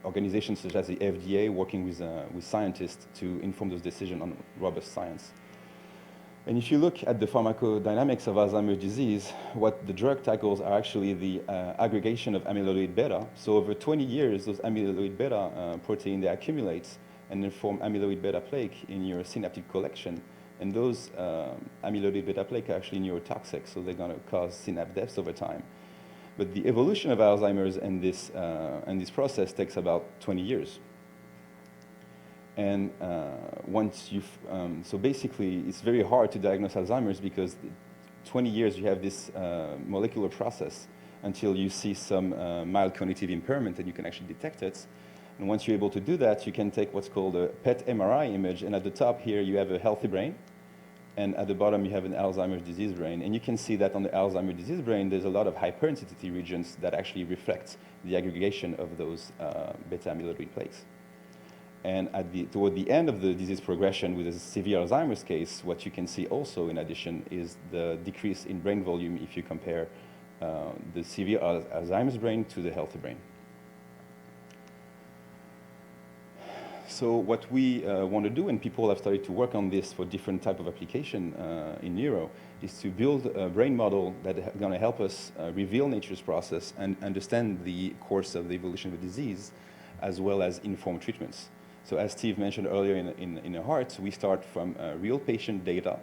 organizations such as the FDA working with scientists to inform those decisions on robust science. And if you look at the pharmacodynamics of Alzheimer's disease, what the drug tackles are actually the aggregation of amyloid beta. So over 20 years, those amyloid beta protein, they accumulate and then form amyloid beta plaque in your synaptic collection. And those amyloid beta plaque are actually neurotoxic, so they're going to cause synapse deaths over time. But the evolution of Alzheimer's and this process takes about 20 years. And once so basically it's very hard to diagnose Alzheimer's because 20 years you have this molecular process until you see some mild cognitive impairment and you can actually detect it. And once you're able to do that, you can take what's called a PET MRI image, and at the top here you have a healthy brain, and at the bottom you have an Alzheimer's disease brain. And you can see that on the Alzheimer's disease brain there's a lot of hyperintensity regions that actually reflect the aggregation of those beta amyloid plaques. And toward the end of the disease progression with a severe Alzheimer's case, what you can see also in addition is the decrease in brain volume if you compare the severe Alzheimer's brain to the healthy brain. So what we want to do, and people have started to work on this for different type of application in neuro, is to build a brain model that is going to help us reveal nature's process and understand the course of the evolution of the disease, as well as inform treatments. So as Steve mentioned earlier in the heart, we start from real patient data.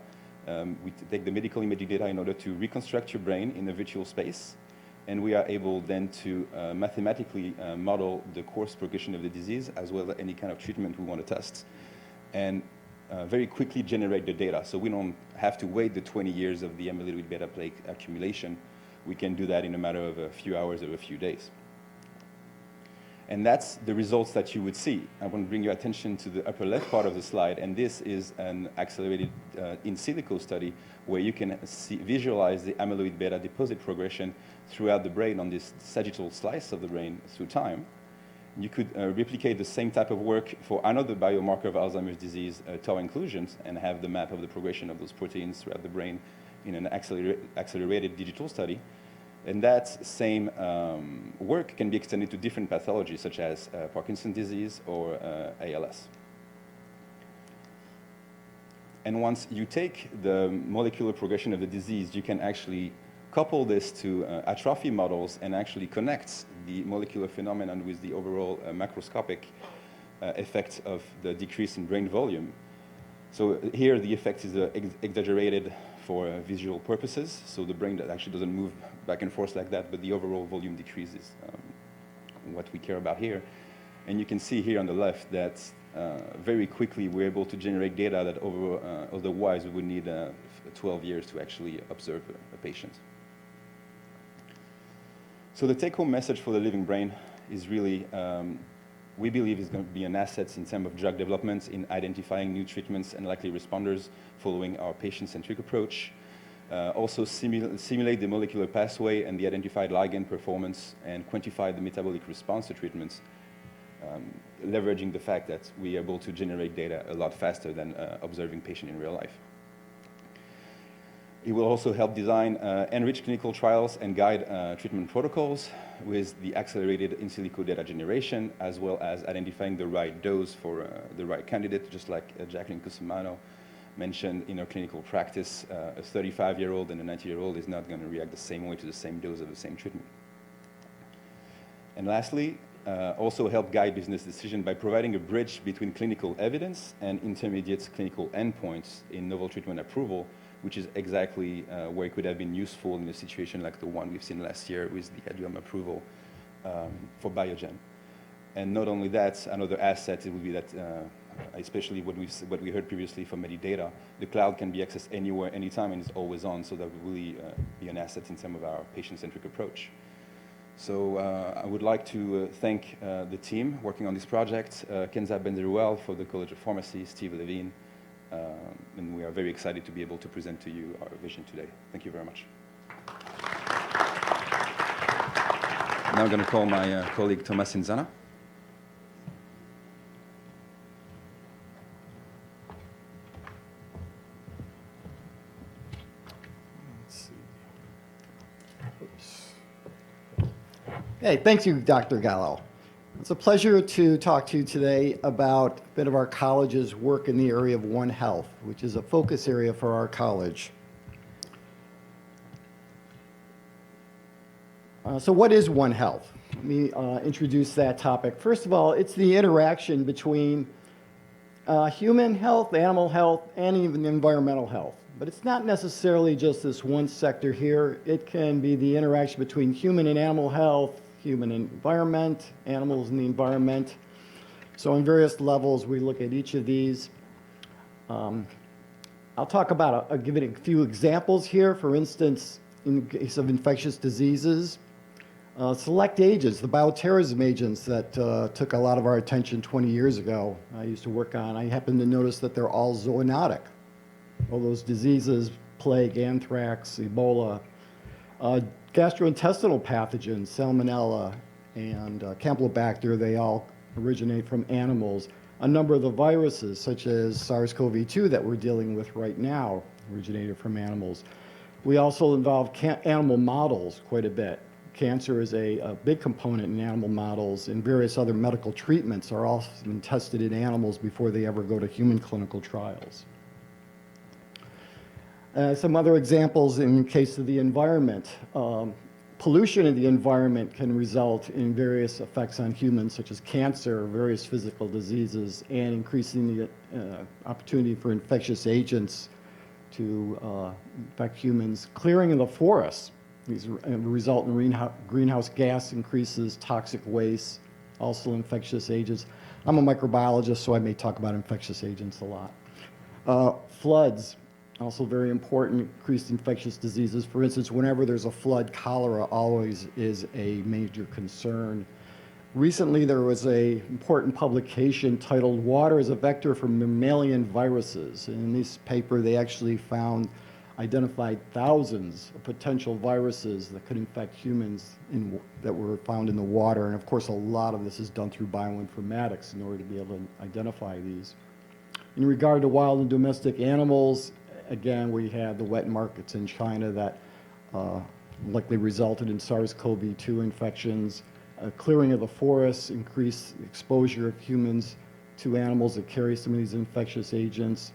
We take the medical imaging data in order to reconstruct your brain in a virtual space. And we are able then to mathematically model the course progression of the disease as well as any kind of treatment we want to test. And very quickly generate the data. So we don't have to wait the 20 years of the amyloid beta plaque accumulation. We can do that in a matter of a few hours or a few days. And that's the results that you would see. I want to bring your attention to the upper left part of the slide, and this is an accelerated in silico study where you can visualize the amyloid beta deposit progression throughout the brain on this sagittal slice of the brain through time. You could replicate the same type of work for another biomarker of Alzheimer's disease, tau inclusions, and have the map of the progression of those proteins throughout the brain in an accelerated digital study. And that same work can be extended to different pathologies, such as Parkinson's disease or ALS. And once you take the molecular progression of the disease, you can actually couple this to atrophy models and actually connect the molecular phenomenon with the overall macroscopic effect of the decrease in brain volume. So here the effect is exaggerated for visual purposes, so the brain that actually doesn't move back and forth like that, but the overall volume decreases, what we care about here. And you can see here on the left that very quickly we're able to generate data that otherwise we would need 12 years to actually observe a patient. So the take-home message for the living brain is really, we believe is going to be an asset in terms of drug development in identifying new treatments and likely responders following our patient-centric approach. Also simulate the molecular pathway and the identified ligand performance and quantify the metabolic response to treatments, leveraging the fact that we are able to generate data a lot faster than observing patient in real life. It will also help design enriched clinical trials and guide treatment protocols with the accelerated in silico data generation, as well as identifying the right dose for the right candidate, just like Jacqueline Cusumano mentioned in her clinical practice. A 35-year-old and a 90-year-old is not going to react the same way to the same dose of the same treatment. And lastly, also help guide business decision by providing a bridge between clinical evidence and intermediate clinical endpoints in novel treatment approval, which is exactly where it could have been useful in a situation like the one we've seen last year with the Edu approval for Biogen. And not only that, another asset it would be that, especially what we heard previously from Medi-Data, the cloud can be accessed anywhere, anytime, and it's always on, so that would really be an asset in some of our patient-centric approach. So I would like to thank the team working on this project, Kenza Benzeruel for the College of Pharmacy, Steve Levine, and we are very excited to be able to present to you our vision today. Thank you very much. Now I'm going to call my colleague Thomas Inzana. Hey, thank you, Dr. Gallo. It's a pleasure to talk to you today about a bit of our college's work in the area of One Health, which is a focus area for our college. So what is One Health? Let me introduce that topic. First of all, it's the interaction between human health, animal health, and even environmental health. But it's not necessarily just this one sector here. It can be the interaction between human and animal health, human and environment, animals and the environment. So on various levels, we look at each of these. I'll talk about, I'll give it a few examples here. For instance, in the case of infectious diseases, select agents, the bioterrorism agents that took a lot of our attention 20 years ago, I used to work on. I happen to notice that they're all zoonotic. All those diseases, plague, anthrax, Ebola, gastrointestinal pathogens, salmonella, and Campylobacter, they all originate from animals. A number of the viruses, such as SARS-CoV-2 that we're dealing with right now, originated from animals. We also involve animal models quite a bit. Cancer is a big component in animal models, and various other medical treatments are often tested in animals before they ever go to human clinical trials. Some other examples in case of the environment. Pollution in the environment can result in various effects on humans, such as cancer, various physical diseases, and increasing the opportunity for infectious agents to infect humans. Clearing of the forests. These result in greenhouse gas increases, toxic waste, also infectious agents. I'm a microbiologist, so I may talk about infectious agents a lot. Floods. Also very important, increased infectious diseases. For instance, whenever there's a flood, cholera always is a major concern. Recently, there was an important publication titled Water as a Vector for Mammalian Viruses. And in this paper, they actually identified thousands of potential viruses that could infect humans that were found in the water. And of course, a lot of this is done through bioinformatics in order to be able to identify these. In regard to wild and domestic animals, again, we had the wet markets in China that likely resulted in SARS-CoV-2 infections. Clearing of the forests, increased exposure of humans to animals that carry some of these infectious agents.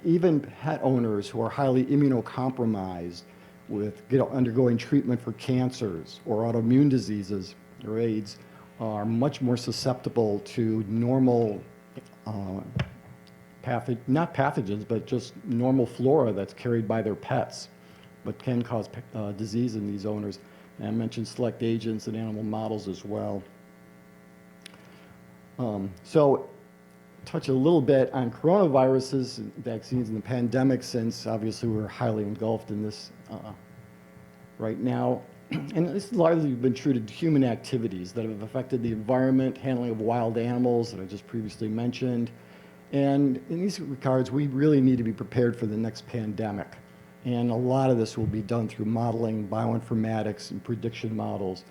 Even pet owners who are highly immunocompromised with undergoing treatment for cancers or autoimmune diseases or AIDS are much more susceptible to normal not pathogens, but just normal flora that's carried by their pets, but can cause disease in these owners. And I mentioned select agents and animal models as well. So touch a little bit on coronaviruses, vaccines, and the pandemic, since obviously we're highly engulfed in this right now. And this has largely been true to human activities that have affected the environment, handling of wild animals that I just previously mentioned. And in these regards, we really need to be prepared for the next pandemic. And a lot of this will be done through modeling, bioinformatics, and prediction models.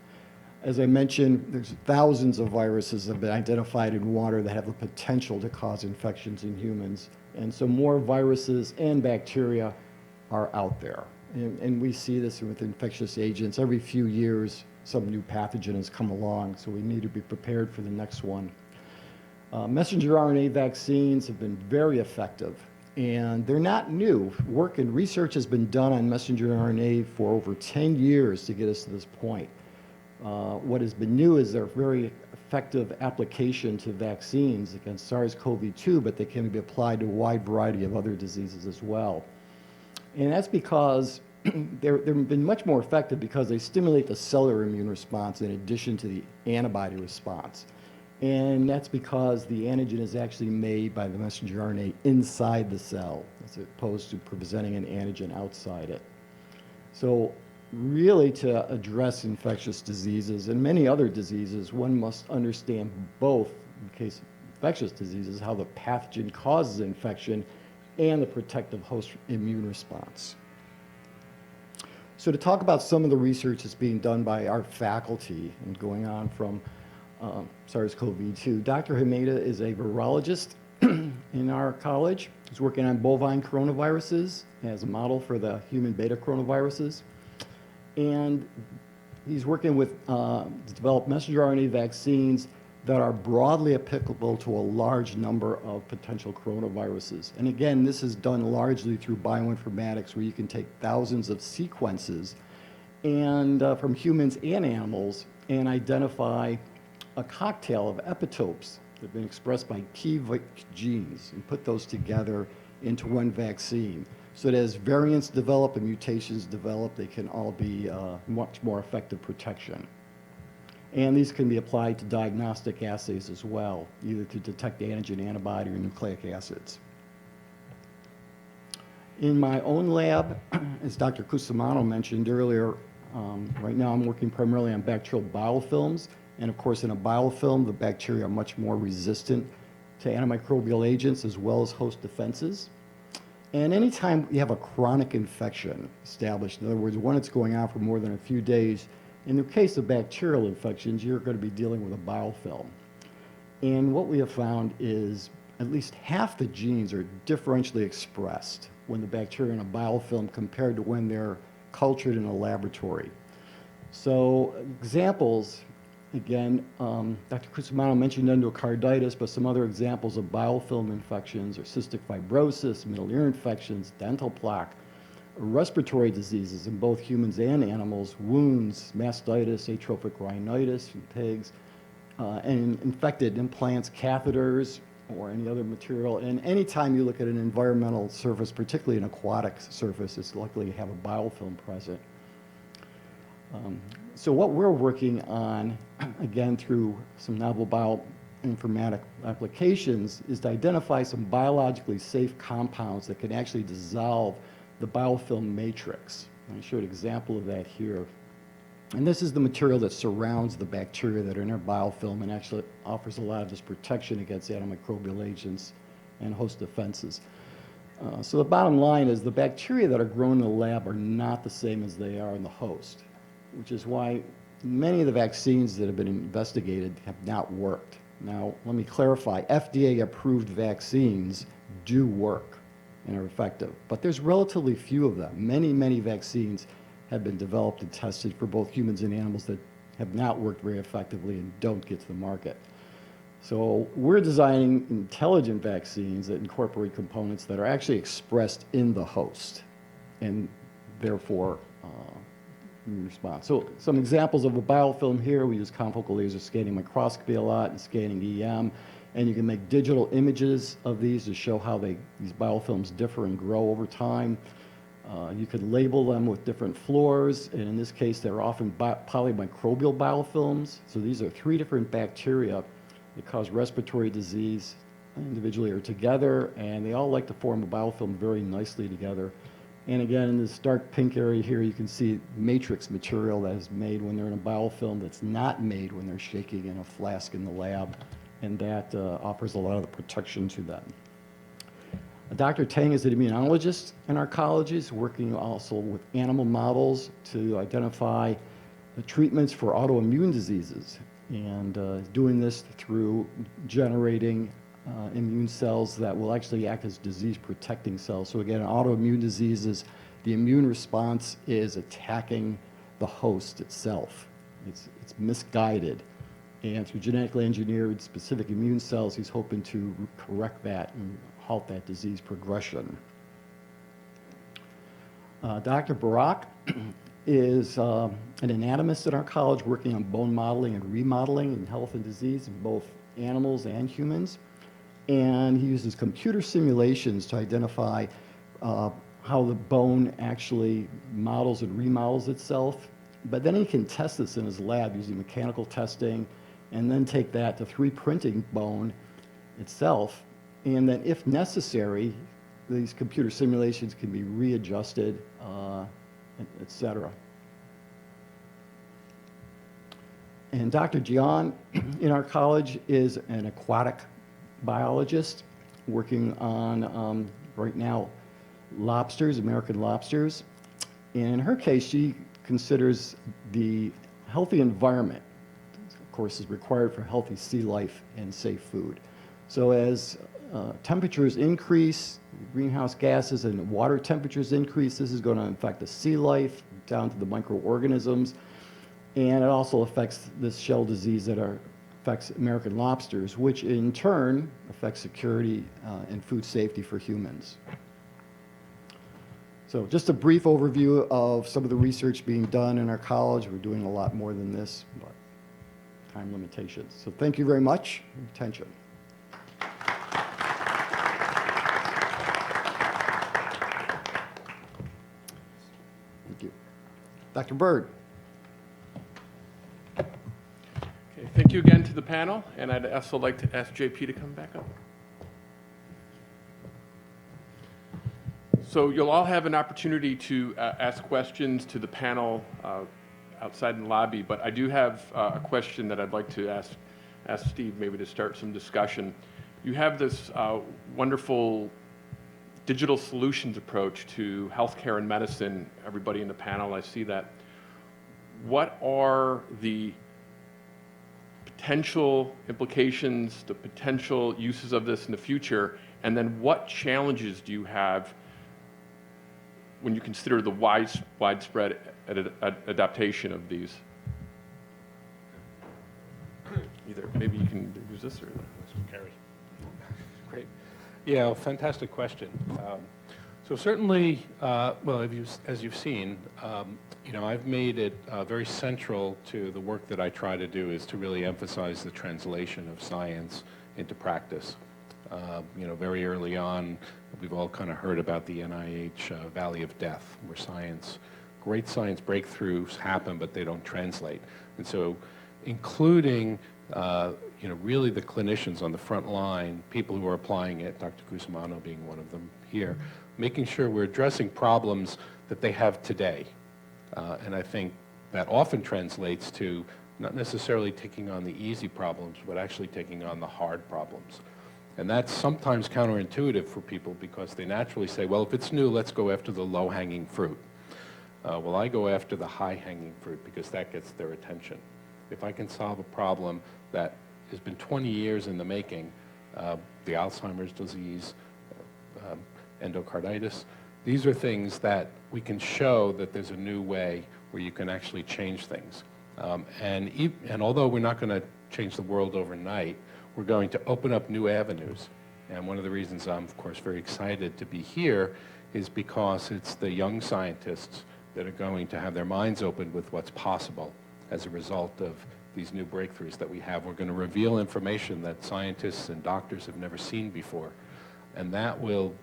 As I mentioned, there's thousands of viruses that have been identified in water that have the potential to cause infections in humans. And so more viruses and bacteria are out there. And we see this with infectious agents. Every few years, some new pathogen has come along, so we need to be prepared for the next one. Messenger RNA vaccines have been very effective, and they're not new. Work and research has been done on messenger RNA for over 10 years to get us to this point. What has been new is their very effective application to vaccines against SARS-CoV-2, but they can be applied to a wide variety of other diseases as well. And that's because they've been much more effective because they stimulate the cellular immune response in addition to the antibody response. And that's because the antigen is actually made by the messenger RNA inside the cell, as opposed to presenting an antigen outside it. So really, to address infectious diseases and many other diseases, one must understand both, in case of infectious diseases, how the pathogen causes infection and the protective host immune response. So to talk about some of the research that's being done by our faculty and going on from SARS-CoV-2. Dr. Hameda is a virologist in our college. He's working on bovine coronaviruses as a model for the human beta coronaviruses. And he's working with to develop messenger RNA vaccines that are broadly applicable to a large number of potential coronaviruses. And again, this is done largely through bioinformatics, where you can take thousands of sequences and from humans and animals and identify a cocktail of epitopes that have been expressed by key genes and put those together into one vaccine. So that as variants develop and mutations develop, they can all be much more effective protection. And these can be applied to diagnostic assays as well, either to detect antigen, antibody, or nucleic acids. In my own lab, as Dr. Cusumano mentioned earlier, right now I'm working primarily on bacterial biofilms. And of course, in a biofilm, the bacteria are much more resistant to antimicrobial agents as well as host defenses. And anytime you have a chronic infection established, in other words, one that's going on for more than a few days, in the case of bacterial infections, you're going to be dealing with a biofilm. And what we have found is at least half the genes are differentially expressed when the bacteria in a biofilm compared to when they're cultured in a laboratory. So examples, again, Dr. Cusumano mentioned endocarditis, but some other examples of biofilm infections are cystic fibrosis, middle ear infections, dental plaque, respiratory diseases in both humans and animals, wounds, mastitis, atrophic rhinitis in pigs, and infected implants, catheters, or any other material. And anytime you look at an environmental surface, particularly an aquatic surface, it's likely to have a biofilm present. So what we're working on, again, through some novel bioinformatic applications, is to identify some biologically safe compounds that can actually dissolve the biofilm matrix. I showed an example of that here. And this is the material that surrounds the bacteria that are in our biofilm and actually offers a lot of this protection against antimicrobial agents and host defenses. So the bottom line is the bacteria that are grown in the lab are not the same as they are in the host, which is why many of the vaccines that have been investigated have not worked. Now, let me clarify, FDA-approved vaccines do work and are effective, but there's relatively few of them. Many, many vaccines have been developed and tested for both humans and animals that have not worked very effectively and don't get to the market. So we're designing intelligent vaccines that incorporate components that are actually expressed in the host and therefore response. So some examples of a biofilm here, we use confocal laser scanning microscopy a lot and scanning EM, and you can make digital images of these to show how these biofilms differ and grow over time. You could label them with different fluors, and in this case, they're often polymicrobial biofilms. So these are 3 different bacteria that cause respiratory disease individually or together, and they all like to form a biofilm very nicely together. And again, in this dark pink area here, you can see matrix material that is made when they're in a biofilm that's not made when they're shaking in a flask in the lab, and that offers a lot of the protection to them. Dr. Tang is an immunologist in our colleges, working also with animal models to identify the treatments for autoimmune diseases, and doing this through generating immune cells that will actually act as disease-protecting cells. So again, in autoimmune diseases, the immune response is attacking the host itself. It's misguided. And through genetically engineered specific immune cells, he's hoping to correct that and halt that disease progression. Dr. Barak is an anatomist at our college working on bone modeling and remodeling in health and disease in both animals and humans. And he uses computer simulations to identify how the bone actually models and remodels itself. But then he can test this in his lab using mechanical testing, and then take that to 3D printing bone itself. And then if necessary, these computer simulations can be readjusted, et cetera. And Dr. Jian in our college is an aquatic biologist working on, right now, lobsters, American lobsters. And in her case, she considers the healthy environment, of course, is required for healthy sea life and safe food. So as temperatures increase, greenhouse gases and water temperatures increase, this is going to affect the sea life down to the microorganisms. And it also affects this shell disease that affects American lobsters, which in turn affects security and food safety for humans. So just a brief overview of some of the research being done in our college. We're doing a lot more than this, but time limitations. So thank you very much for your attention. Dr. Bird. Okay, thank you again to the panel, and I'd also like to ask JP to come back up. So you'll all have an opportunity to ask questions to the panel outside in the lobby, but I do have a question that I'd like to ask Steve maybe to start some discussion. You have this wonderful digital solutions approach to healthcare and medicine. Everybody in the panel, I see that. What are the potential implications, the potential uses of this in the future, and then what challenges do you have when you consider the widespread adaptation of these? Either maybe you can use this or Carrie. Great. Yeah, well, fantastic question. So certainly, well, as you've seen, you know, I've made it very central to the work that I try to do is to really emphasize the translation of science into practice. You know, very early on, we've all kind of heard about the NIH Valley of Death, where great science breakthroughs happen, but they don't translate. And so, including, you know, really the clinicians on the front line, people who are applying it, Dr. Cusumano being one of them here, making sure we're addressing problems that they have today. And I think that often translates to not necessarily taking on the easy problems, but actually taking on the hard problems. And that's sometimes counterintuitive for people because they naturally say, well, if it's new, let's go after the low-hanging fruit. Well, I go after the high-hanging fruit because that gets their attention. If I can solve a problem that has been 20 years in the making, the Alzheimer's disease, endocarditis, these are things that we can show that there's a new way where you can actually change things. And although we're not going to change the world overnight, we're going to open up new avenues. And one of the reasons I'm, of course, very excited to be here is because it's the young scientists that are going to have their minds opened with what's possible as a result of these new breakthroughs that we have. We're going to reveal information that scientists and doctors have never seen before. And that will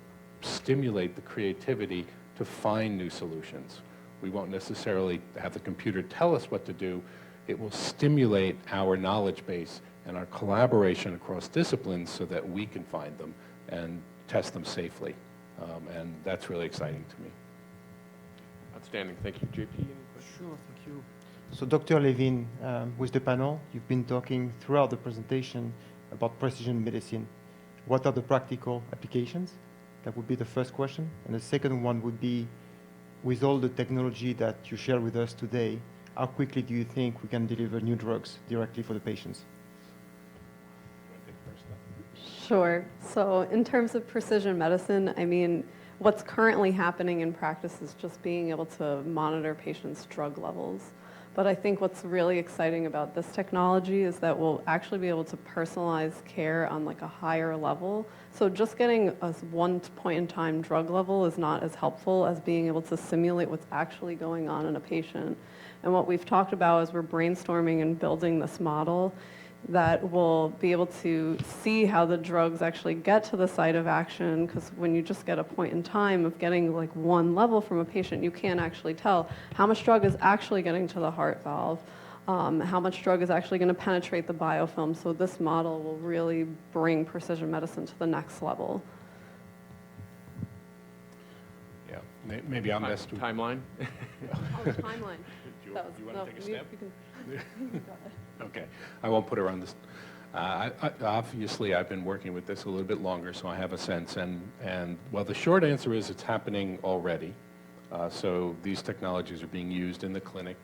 stimulate the creativity to find new solutions. We won't necessarily have the computer tell us what to do. It will stimulate our knowledge base and our collaboration across disciplines so that we can find them and test them safely. And that's really exciting to me. Outstanding. Thank you. JP, any questions? Sure, thank you. So Dr. Levine, with the panel, you've been talking throughout the presentation about precision medicine. What are the practical applications? That would be the first question. And the second one would be, with all the technology that you share with us today, how quickly do you think we can deliver new drugs directly for the patients? Sure. So in terms of precision medicine, I mean, what's currently happening in practice is just being able to monitor patients' drug levels. But I think what's really exciting about this technology is that we'll actually be able to personalize care on like a higher level. So just getting a one point in time drug level is not as helpful as being able to simulate what's actually going on in a patient. And what we've talked about as we're brainstorming and building this model that will be able to see how the drugs actually get to the site of action, because when you just get a point in time of getting like one level from a patient, you can't actually tell how much drug is actually getting to the heart valve, how much drug is actually going to penetrate the biofilm. So this model will really bring precision medicine to the next level. Yeah, maybe I'm best to... Timeline? Oh, timeline. Do you want to take a step? Okay, I won't put her on this. Obviously, I've been working with this a little bit longer, so I have a sense. And well, the short answer is it's happening already. So these technologies are being used in the clinic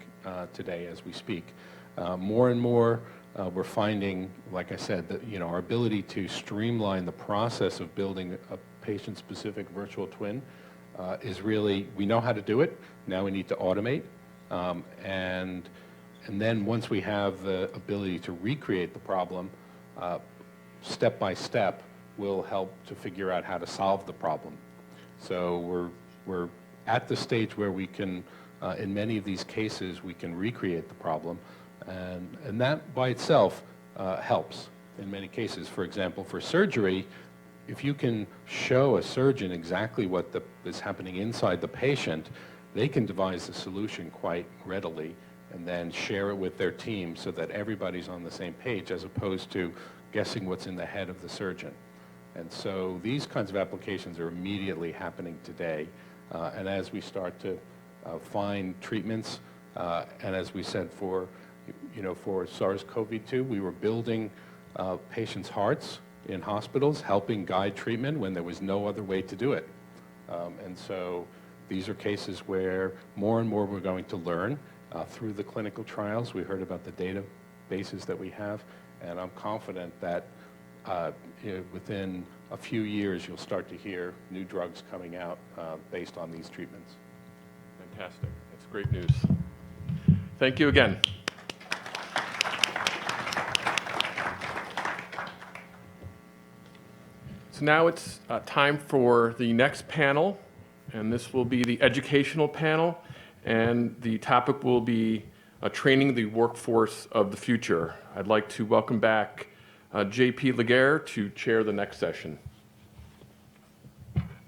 today as we speak. More and more, we're finding, like I said, that our ability to streamline the process of building a patient-specific virtual twin is really, we know how to do it. Now we need to automate. And then once we have the ability to recreate the problem, step by step, we'll help to figure out how to solve the problem. So we're at the stage where we can, in many of these cases, we can recreate the problem. And that by itself helps in many cases. For example, for surgery, if you can show a surgeon exactly what is happening inside the patient, they can devise a solution quite readily and then share it with their team so that everybody's on the same page as opposed to guessing what's in the head of the surgeon. And so these kinds of applications are immediately happening today. And as we start to find treatments, and as we said for SARS-CoV-2, we were building patients' hearts in hospitals, helping guide treatment when there was no other way to do it. And so these are cases where more and more we're going to learn through the clinical trials. We heard about the databases that we have, and I'm confident that within a few years you'll start to hear new drugs coming out based on these treatments. Fantastic. That's great news. Thank you again. So now it's time for the next panel, and this will be the educational panel, and the topic will be training the workforce of the future. I'd like to welcome back J.P. Laguerre to chair the next session.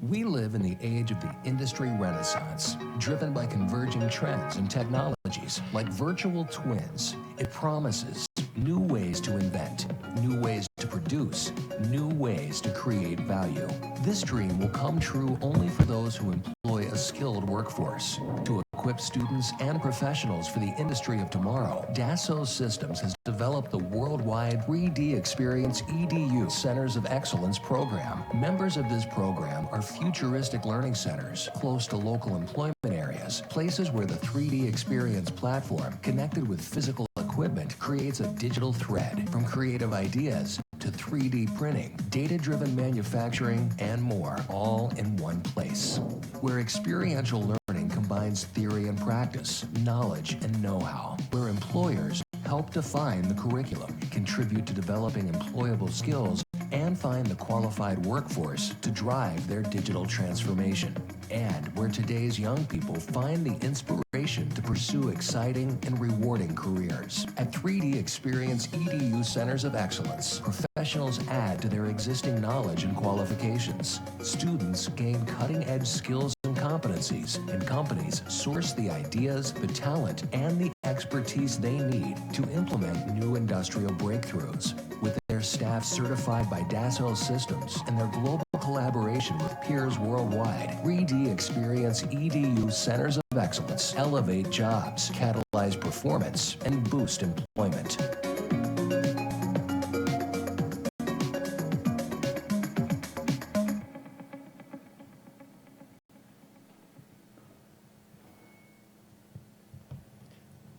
We live in the age of the industry renaissance, driven by converging trends and technologies like virtual twins. It promises new ways to invent, new ways to produce, new ways to create value. This dream will come true only for those who employ a skilled workforce. To equip students and professionals for the industry of tomorrow, Dassault Systèmes has developed the worldwide 3D Experience EDU Centers of Excellence program. Members of this program are futuristic learning centers close to local employment areas, places where the 3D Experience platform, connected with physical equipment, creates a digital thread from creative ideas to 3D printing, data-driven manufacturing, and more, all in one place. Where experiential learning combines theory and practice, knowledge and know-how. Where employers help define the curriculum, contribute to developing employable skills, and find the qualified workforce to drive their digital transformation. And where today's young people find the inspiration to pursue exciting and rewarding careers. At 3D Experience EDU Centers of Excellence, professionals add to their existing knowledge and qualifications. Students gain cutting-edge skills and competencies, and companies source the ideas, the talent, and the expertise they need to implement new industrial breakthroughs. With their staff certified by Dassault Systèmes and their global collaboration with peers worldwide, 3D Experience EDU Centers of Excellence elevate jobs, catalyze performance, and boost employment.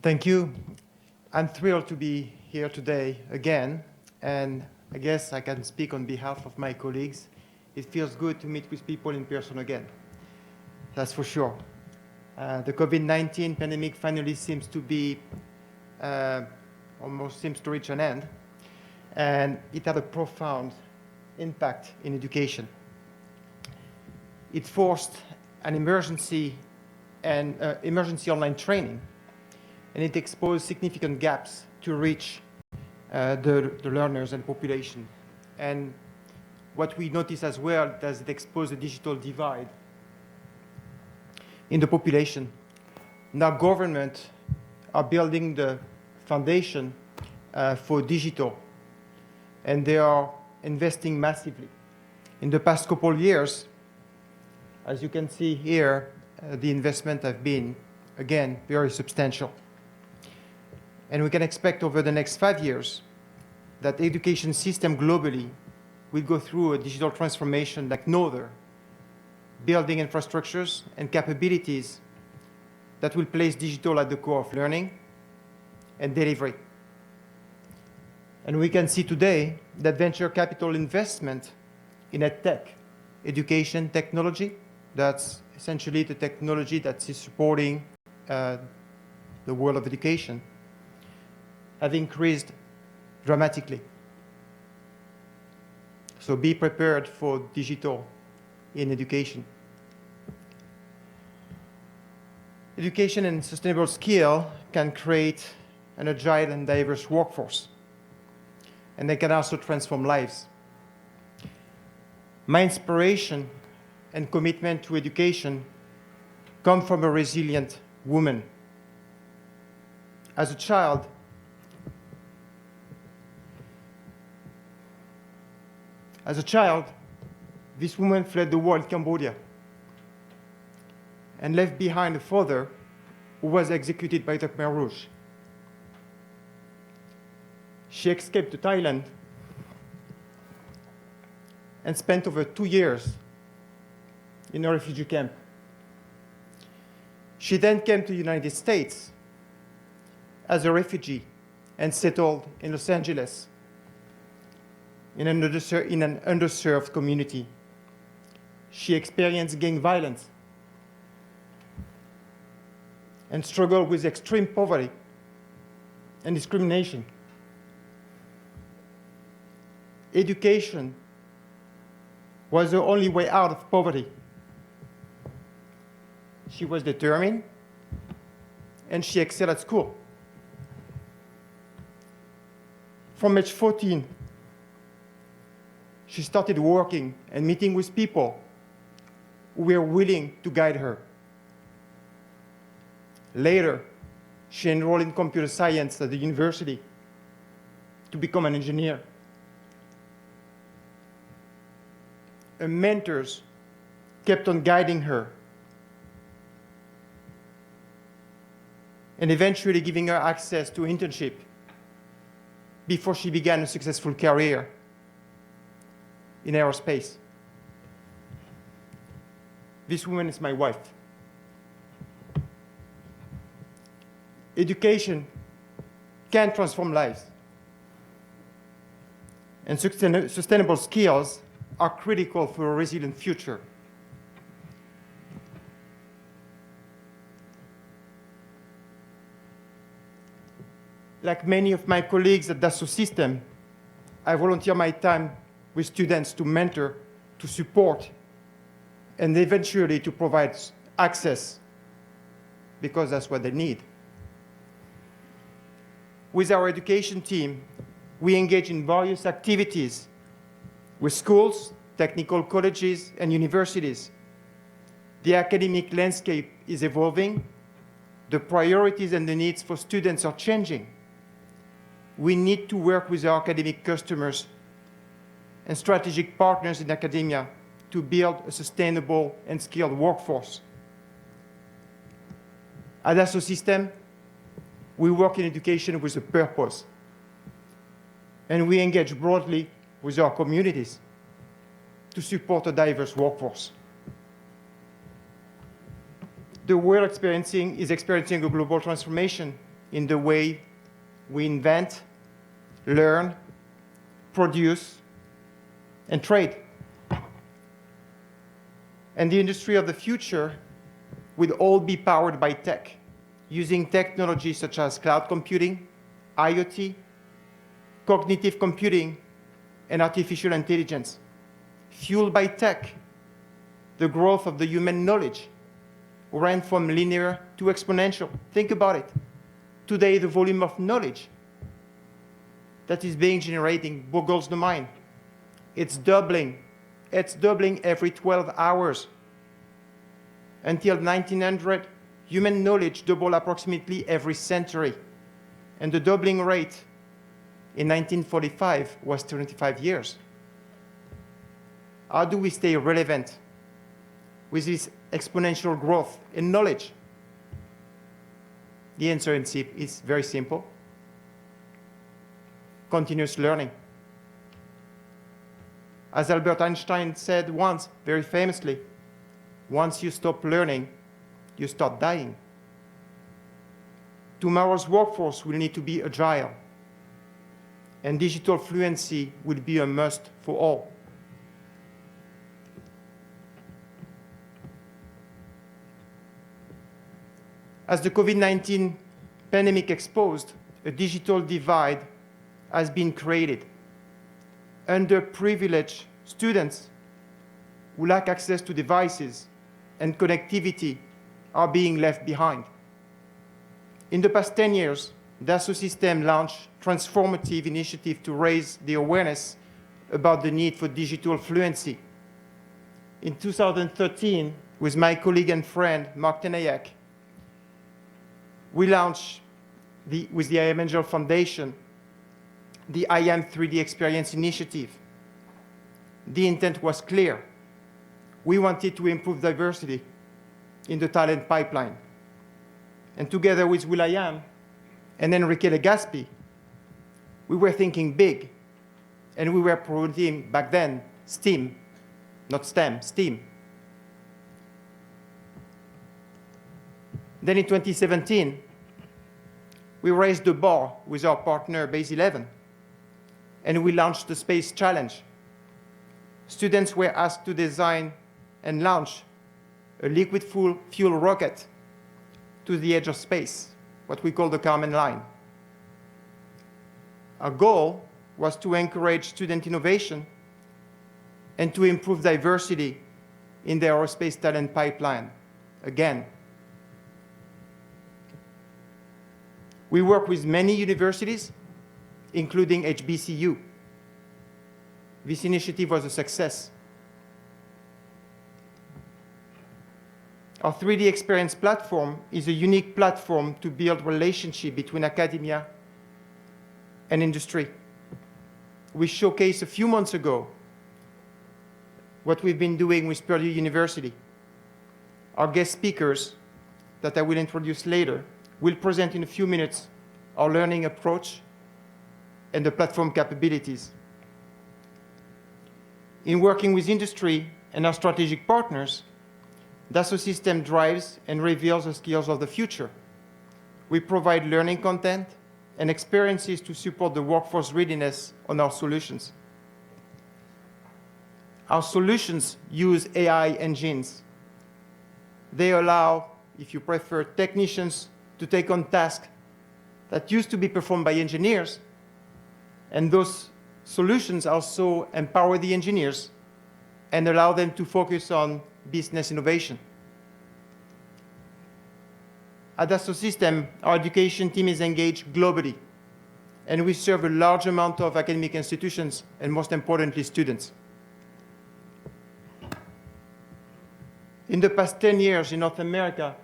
Thank you. I'm thrilled to be here today again, and I guess I can speak on behalf of my colleagues. It feels good to meet with people in person again. That's for sure. The COVID-19 pandemic finally seems to be, almost seems to reach an end, and it had a profound impact in education. It forced an emergency online training, and it exposed significant gaps to reach the learners and population. And what we notice as well is it exposed a digital divide in the population. Now governments are building the foundation for digital, and they are investing massively. In the past couple of years, as you can see here, the investment have been, again, very substantial. And we can expect over the next 5 years that the education system globally will go through a digital transformation like no other, building infrastructures and capabilities that will place digital at the core of learning and delivery. And we can see today that venture capital investment in EdTech, education technology, that's essentially the technology that is supporting the world of education, have increased dramatically. So be prepared for digital in education. Education and sustainable skill can create an agile and diverse workforce, and they can also transform lives. My inspiration and commitment to education come from a resilient woman. As a child, this woman fled the war in Cambodia and left behind a father who was executed by the Khmer Rouge. She escaped to Thailand and spent over 2 years in a refugee camp. She then came to the United States as a refugee and settled in Los Angeles in an underserved community. She experienced gang violence and struggled with extreme poverty and discrimination. Education was the only way out of poverty. She was determined, and she excelled at school. From age 14, she started working and meeting with people who were willing to guide her. Later, she enrolled in computer science at the university to become an engineer. Her mentors kept on guiding her and eventually giving her access to internship before she began a successful career in aerospace. This woman is my wife. Education can transform lives, and sustainable skills are critical for a resilient future. Like many of my colleagues at Dassault Systèmes, I volunteer my time with students to mentor, to support, and eventually to provide access, because that's what they need. With our education team, we engage in various activities with schools, technical colleges, and universities. The academic landscape is evolving. The priorities and the needs for students are changing. We need to work with our academic customers and strategic partners in academia to build a sustainable and skilled workforce. At Dassault Systèmes, we work in education with a purpose, and we engage broadly with our communities to support a diverse workforce. The world is experiencing a global transformation in the way we invent, learn, produce, and trade. And the industry of the future will all be powered by tech, using technologies such as cloud computing, IoT, cognitive computing, and artificial intelligence. Fueled by tech, the growth of the human knowledge ran from linear to exponential. Think about it. Today, the volume of knowledge that is being generated boggles the mind. It's doubling. It's doubling every 12 hours. Until 1900, human knowledge doubled approximately every century. And the doubling rate in 1945 was 25 years. How do we stay relevant with this exponential growth in knowledge? The answer is very simple. Continuous learning. As Albert Einstein said once, very famously, once you stop learning, you start dying. Tomorrow's workforce will need to be agile, and digital fluency will be a must for all. As the COVID-19 pandemic exposed, a digital divide has been created. Underprivileged students who lack access to devices and connectivity are being left behind. In the past 10 years, Dassault Systèmes launched transformative initiatives to raise the awareness about the need for digital fluency. In 2013, with my colleague and friend, Mark Tenayak, we launched, with the IM Angel Foundation, the IM 3D Experience Initiative. The intent was clear. We wanted to improve diversity in the talent pipeline. And together with will.i.am and Enrique Legaspi, we were thinking big, and we were promoting back then STEAM, not STEM, STEAM. Then in 2017, we raised the bar with our partner Base 11, and we launched the Space Challenge. Students were asked to design and launch a liquid fuel rocket to the edge of space, what we call the Kármán line. Our goal was to encourage student innovation and to improve diversity in the aerospace talent pipeline. Again, we work with many universities, including HBCU. This initiative was a success. Our 3D Experience platform is a unique platform to build relationship between academia and industry. We showcased a few months ago what we've been doing with Purdue University. Our guest speakers, that I will introduce later, will present in a few minutes our learning approach and the platform capabilities. In working with industry and our strategic partners, Dassault Systèmes drives and reveals the skills of the future. We provide learning content and experiences to support the workforce readiness on our solutions. Our solutions use AI engines. They allow, if you prefer, technicians to take on tasks that used to be performed by engineers, and those solutions also empower the engineers and allow them to focus on business innovation. At Dassault Systèmes, our education team is engaged globally, and we serve a large amount of academic institutions and, most importantly, students. In the past 10 years in North America,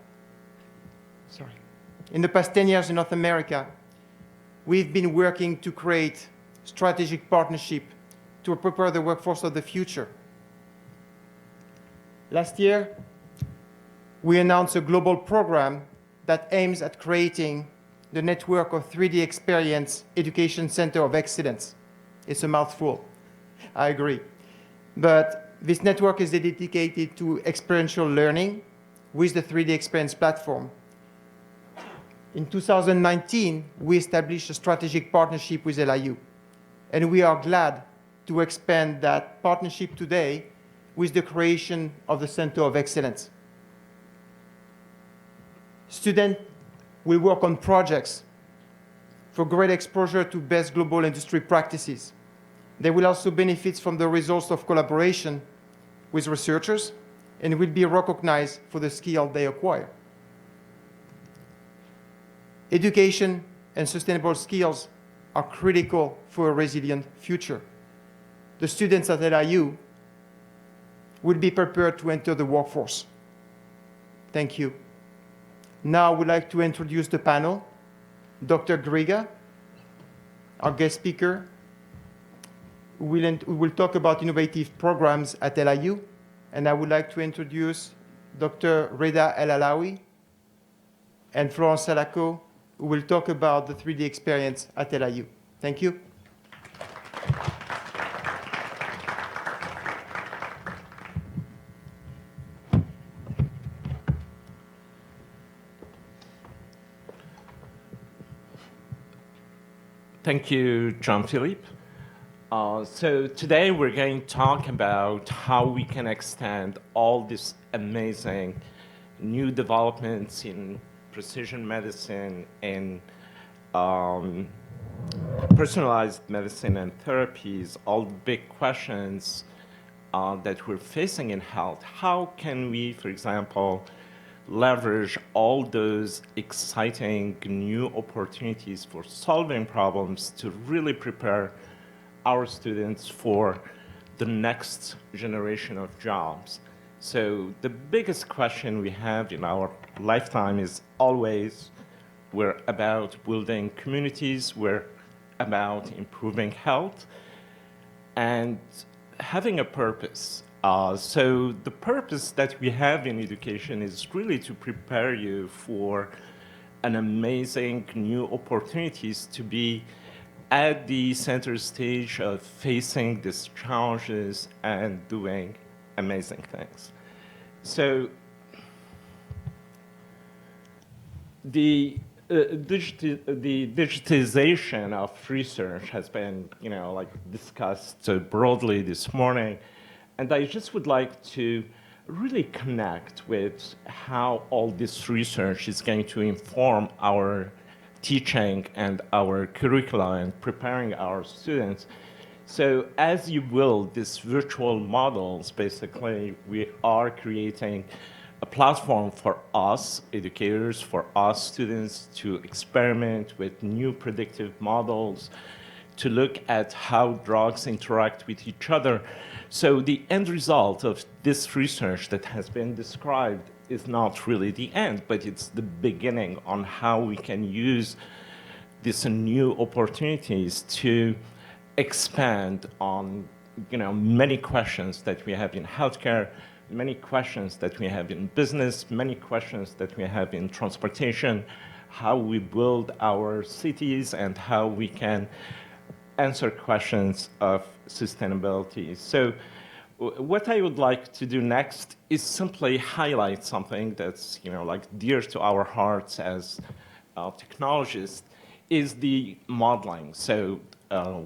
we've been working to create strategic partnership to prepare the workforce of the future. Last year, we announced a global program that aims at creating the network of 3D Experience Education Center of Excellence. It's a mouthful, I agree. But this network is dedicated to experiential learning with the 3D Experience platform. In 2019, we established a strategic partnership with LIU, and we are glad to expand that partnership today with the creation of the Center of Excellence. Students will work on projects for great exposure to best global industry practices. They will also benefit from the results of collaboration with researchers and will be recognized for the skill they acquire. Education and sustainable skills are critical for a resilient future. The students at LIU will be prepared to enter the workforce. Thank you. Now I would like to introduce the panel. Dr. Griga, our guest speaker, who will talk about innovative programs at LIU. And I would like to introduce Dr. Reda El-Alawi and Florence Salako, who will talk about the 3D experience at LIU. Thank you. Thank you, Jean-Philippe. So today we're going to talk about how we can extend all these amazing new developments in precision medicine and personalized medicine and therapies, all the big questions that we're facing in health. How can we, for example, leverage all those exciting new opportunities for solving problems to really prepare our students for the next generation of jobs? So the biggest question we have in our lifetime is always, we're about building communities, we're about improving health, and having a purpose. So the purpose that we have in education is really to prepare you for an amazing new opportunities to be at the center stage of facing these challenges and doing amazing things. So the digitization of research has been, discussed broadly this morning, and I just would like to really connect with how all this research is going to inform our teaching and our curricula and preparing our students. So as you build these virtual models, basically, we are creating a platform for us, educators, for us, students, to experiment with new predictive models, to look at how drugs interact with each other. So the end result of this research that has been described is not really the end, but it's the beginning on how we can use these new opportunities to expand on many questions that we have in healthcare, many questions that we have in business, many questions that we have in transportation, how we build our cities, and how we can answer questions of sustainability. So what I would like to do next is simply highlight something that's dear to our hearts as technologists, is the modeling. So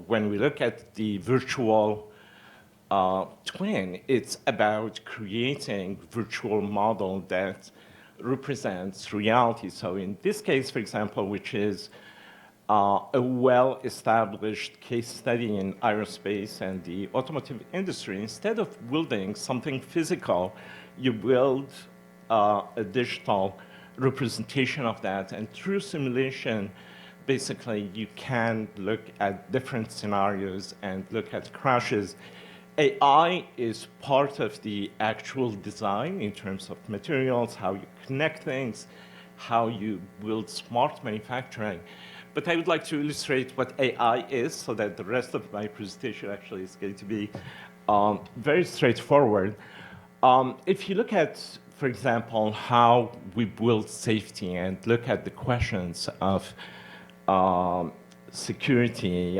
when we look at the virtual twin, it's about creating virtual model that represents reality. So in this case, for example, which is a well-established case study in aerospace and the automotive industry, instead of building something physical, you build a digital representation of that. And through simulation, basically, you can look at different scenarios and look at crashes. AI is part of the actual design in terms of materials, how you connect things, how you build smart manufacturing. But I would like to illustrate what AI is so that the rest of my presentation actually is going to be very straightforward. If you look at, for example, how we build safety and look at the questions of security,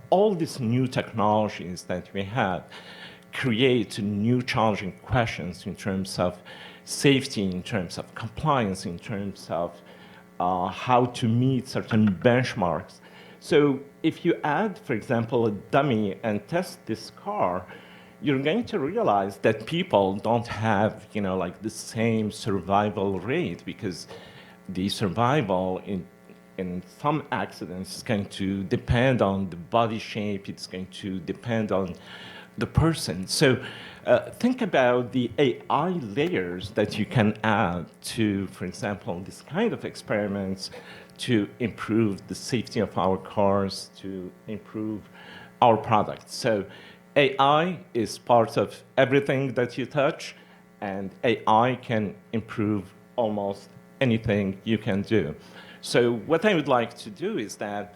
all these new technologies that we have create new challenging questions in terms of safety, in terms of compliance, in terms of how to meet certain benchmarks. So if you add, for example, a dummy and test this car, you're going to realize that people don't have, the same survival rate, because the survival in some accidents is going to depend on the body shape, it's going to depend on the person. So think about the AI layers that you can add to, for example, this kind of experiments to improve the safety of our cars, to improve our products. So AI is part of everything that you touch, and AI can improve almost anything you can do. So what I would like to do is that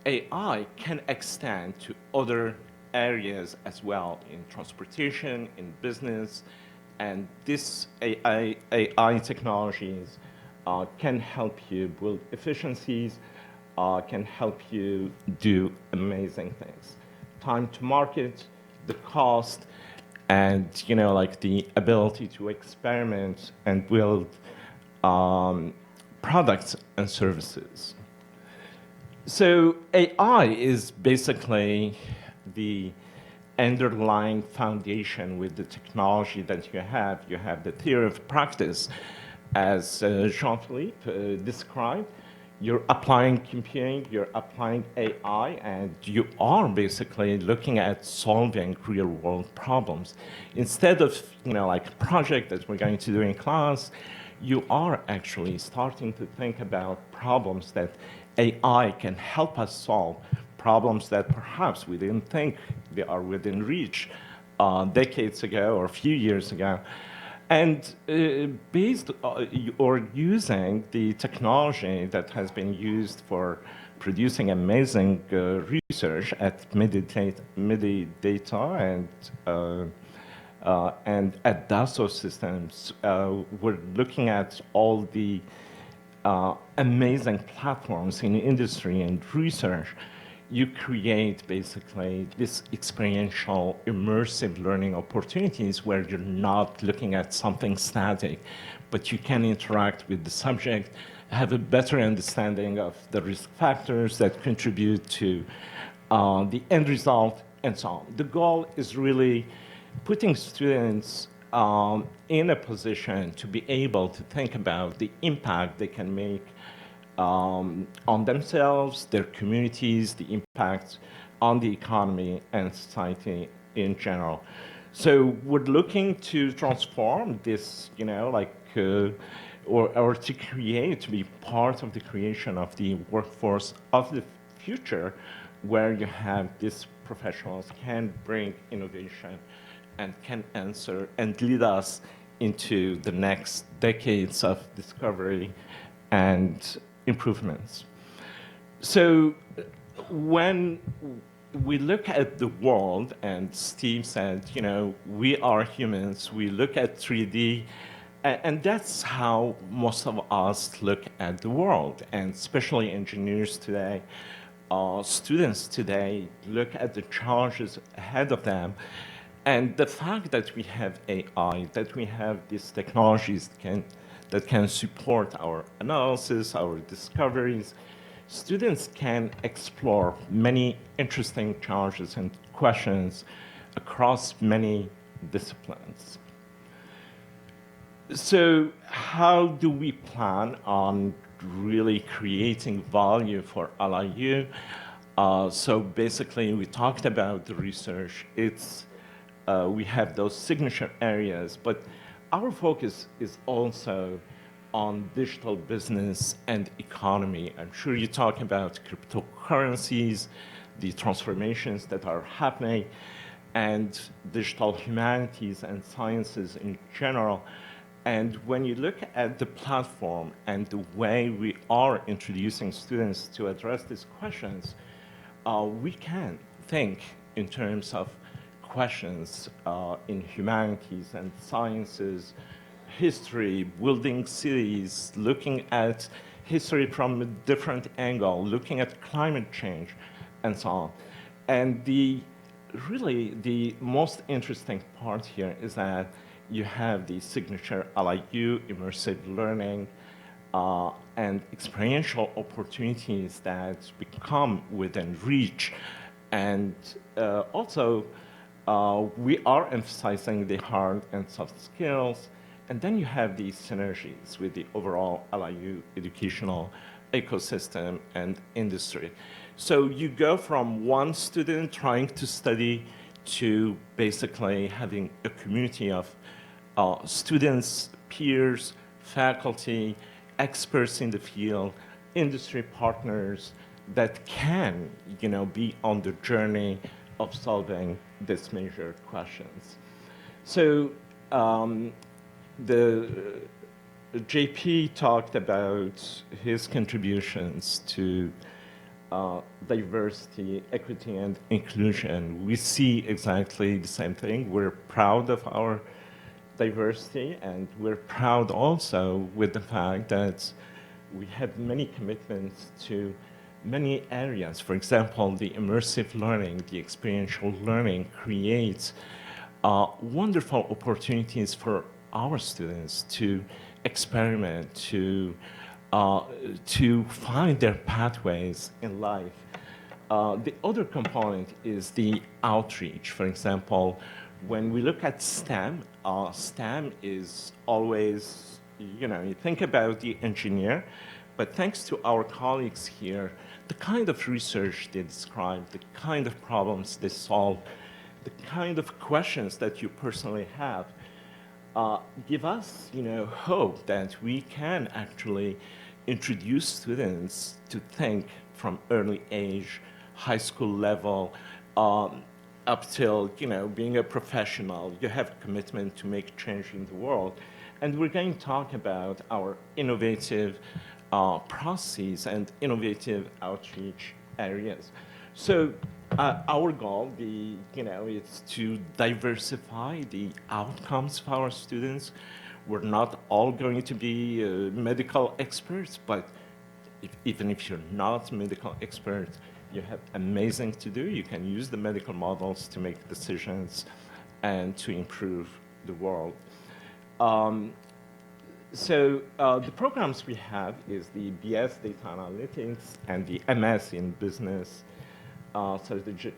AI can extend to other areas as well, in transportation, in business, and this AI technologies can help you build efficiencies, can help you do amazing things. Time to market, the cost, and the ability to experiment and build products and services. So AI is basically the underlying foundation with the technology that you have. You have the theory of practice, as Jean-Philippe described. You're applying computing, you're applying AI, and you are basically looking at solving real-world problems. Instead of, like a project that we're going to do in class, you are actually starting to think about problems that AI can help us solve, problems that perhaps we didn't think they are within reach decades ago or a few years ago. And based or using the technology that has been used for producing amazing research at Medi-Data and at Dassault Systèmes, we're looking at all the amazing platforms in industry and research. You create basically this experiential, immersive learning opportunities where you're not looking at something static, but you can interact with the subject, have a better understanding of the risk factors that contribute to the end result, and so on. The goal is really putting students in a position to be able to think about the impact they can make on themselves, their communities, the impact on the economy and society in general. So we're looking to transform this, or to create, to be part of the creation of the workforce of the future, where you have these professionals can bring innovation and can answer and lead us into the next decades of discovery and improvements. So when we look at the world, and Steve said, we are humans, we look at 3D, and that's how most of us look at the world, and especially engineers today, students today look at the challenges ahead of them. And the fact that we have AI, that we have these technologies that can support our analysis, our discoveries, students can explore many interesting challenges and questions across many disciplines. So how do we plan on really creating value for LIU? So basically, we talked about the research. We have those signature areas, but our focus is also on digital business and economy. I'm sure you talk about cryptocurrencies, the transformations that are happening, and digital humanities and sciences in general. And when you look at the platform and the way we are introducing students to address these questions, we can think in terms of questions in humanities and sciences, history, building cities, looking at history from a different angle, looking at climate change, and so on. And really the most interesting part here is that you have the signature LIU, immersive learning, and experiential opportunities that become within reach. And also, we are emphasizing the hard and soft skills, and then you have these synergies with the overall LIU educational ecosystem and industry. So you go from one student trying to study to basically having a community of students, peers, faculty, experts in the field, industry partners that can, be on the journey of solving these major questions. So the JP talked about his contributions to diversity, equity, and inclusion. We see exactly the same thing. We're proud of our diversity, and we're proud also with the fact that we have many commitments to many areas. For example, the immersive learning, the experiential learning creates wonderful opportunities for our students to experiment, to find their pathways in life. The other component is the outreach. For example, when we look at STEM, STEM is always, you think about the engineer, but thanks to our colleagues here, the kind of research they describe, the kind of problems they solve, the kind of questions that you personally have, give us, hope that we can actually introduce students to think from early age, high school level, up till, being a professional, you have a commitment to make change in the world. And we're going to talk about our innovative processes and innovative outreach areas. So our goal, is to diversify the outcomes of our students. We're not all going to be medical experts, but even if you're not medical experts, you have amazing to do. You can use the medical models to make decisions and to improve the world. So the programs we have is the BS Data Analytics and the MS in Business, Strategic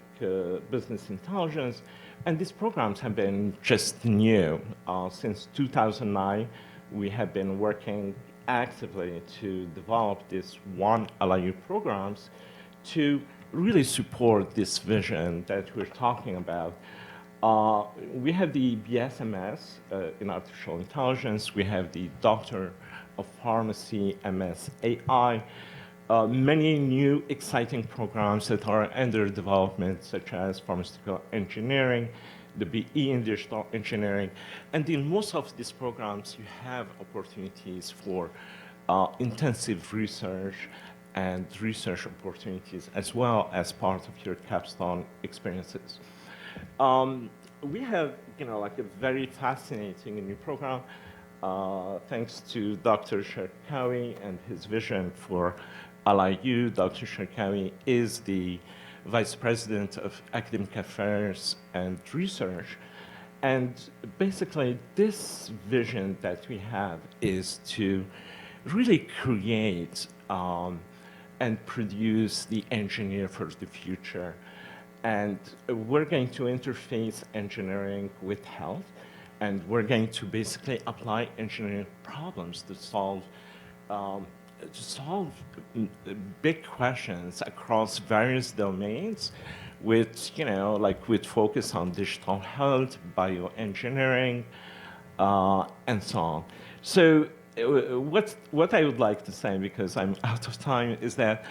Business Intelligence. And these programs have been just new. Since 2009, we have been working actively to develop these one LIU programs to really support this vision that we're talking about. We have the BSMS in artificial intelligence. We have the Doctor of Pharmacy MS AI. Many new exciting programs that are under development, such as pharmaceutical engineering, the BE in digital engineering. And in most of these programs, you have opportunities for intensive research and research opportunities, as well as part of your capstone experiences. We have, like a very fascinating new program, thanks to Dr. Sharkawi and his vision for LIU. Dr. Sharkawi is the Vice President of Academic Affairs and Research. And basically, this vision that we have is to really create and produce the engineer for the future. And we're going to interface engineering with health, and we're going to basically apply engineering problems to solve big questions across various domains with, with focus on digital health, bioengineering, and so on. So what I would like to say, because I'm out of time, is that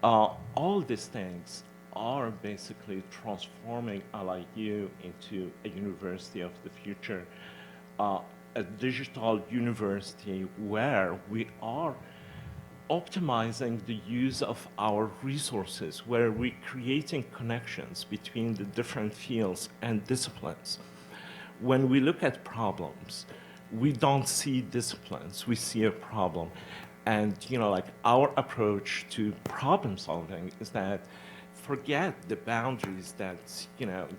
all these things are basically transforming LIU into a university of the future, a digital university where we are optimizing the use of our resources, where we're creating connections between the different fields and disciplines. When we look at problems, we don't see disciplines, we see a problem. And, like our approach to problem solving is that forget the boundaries that,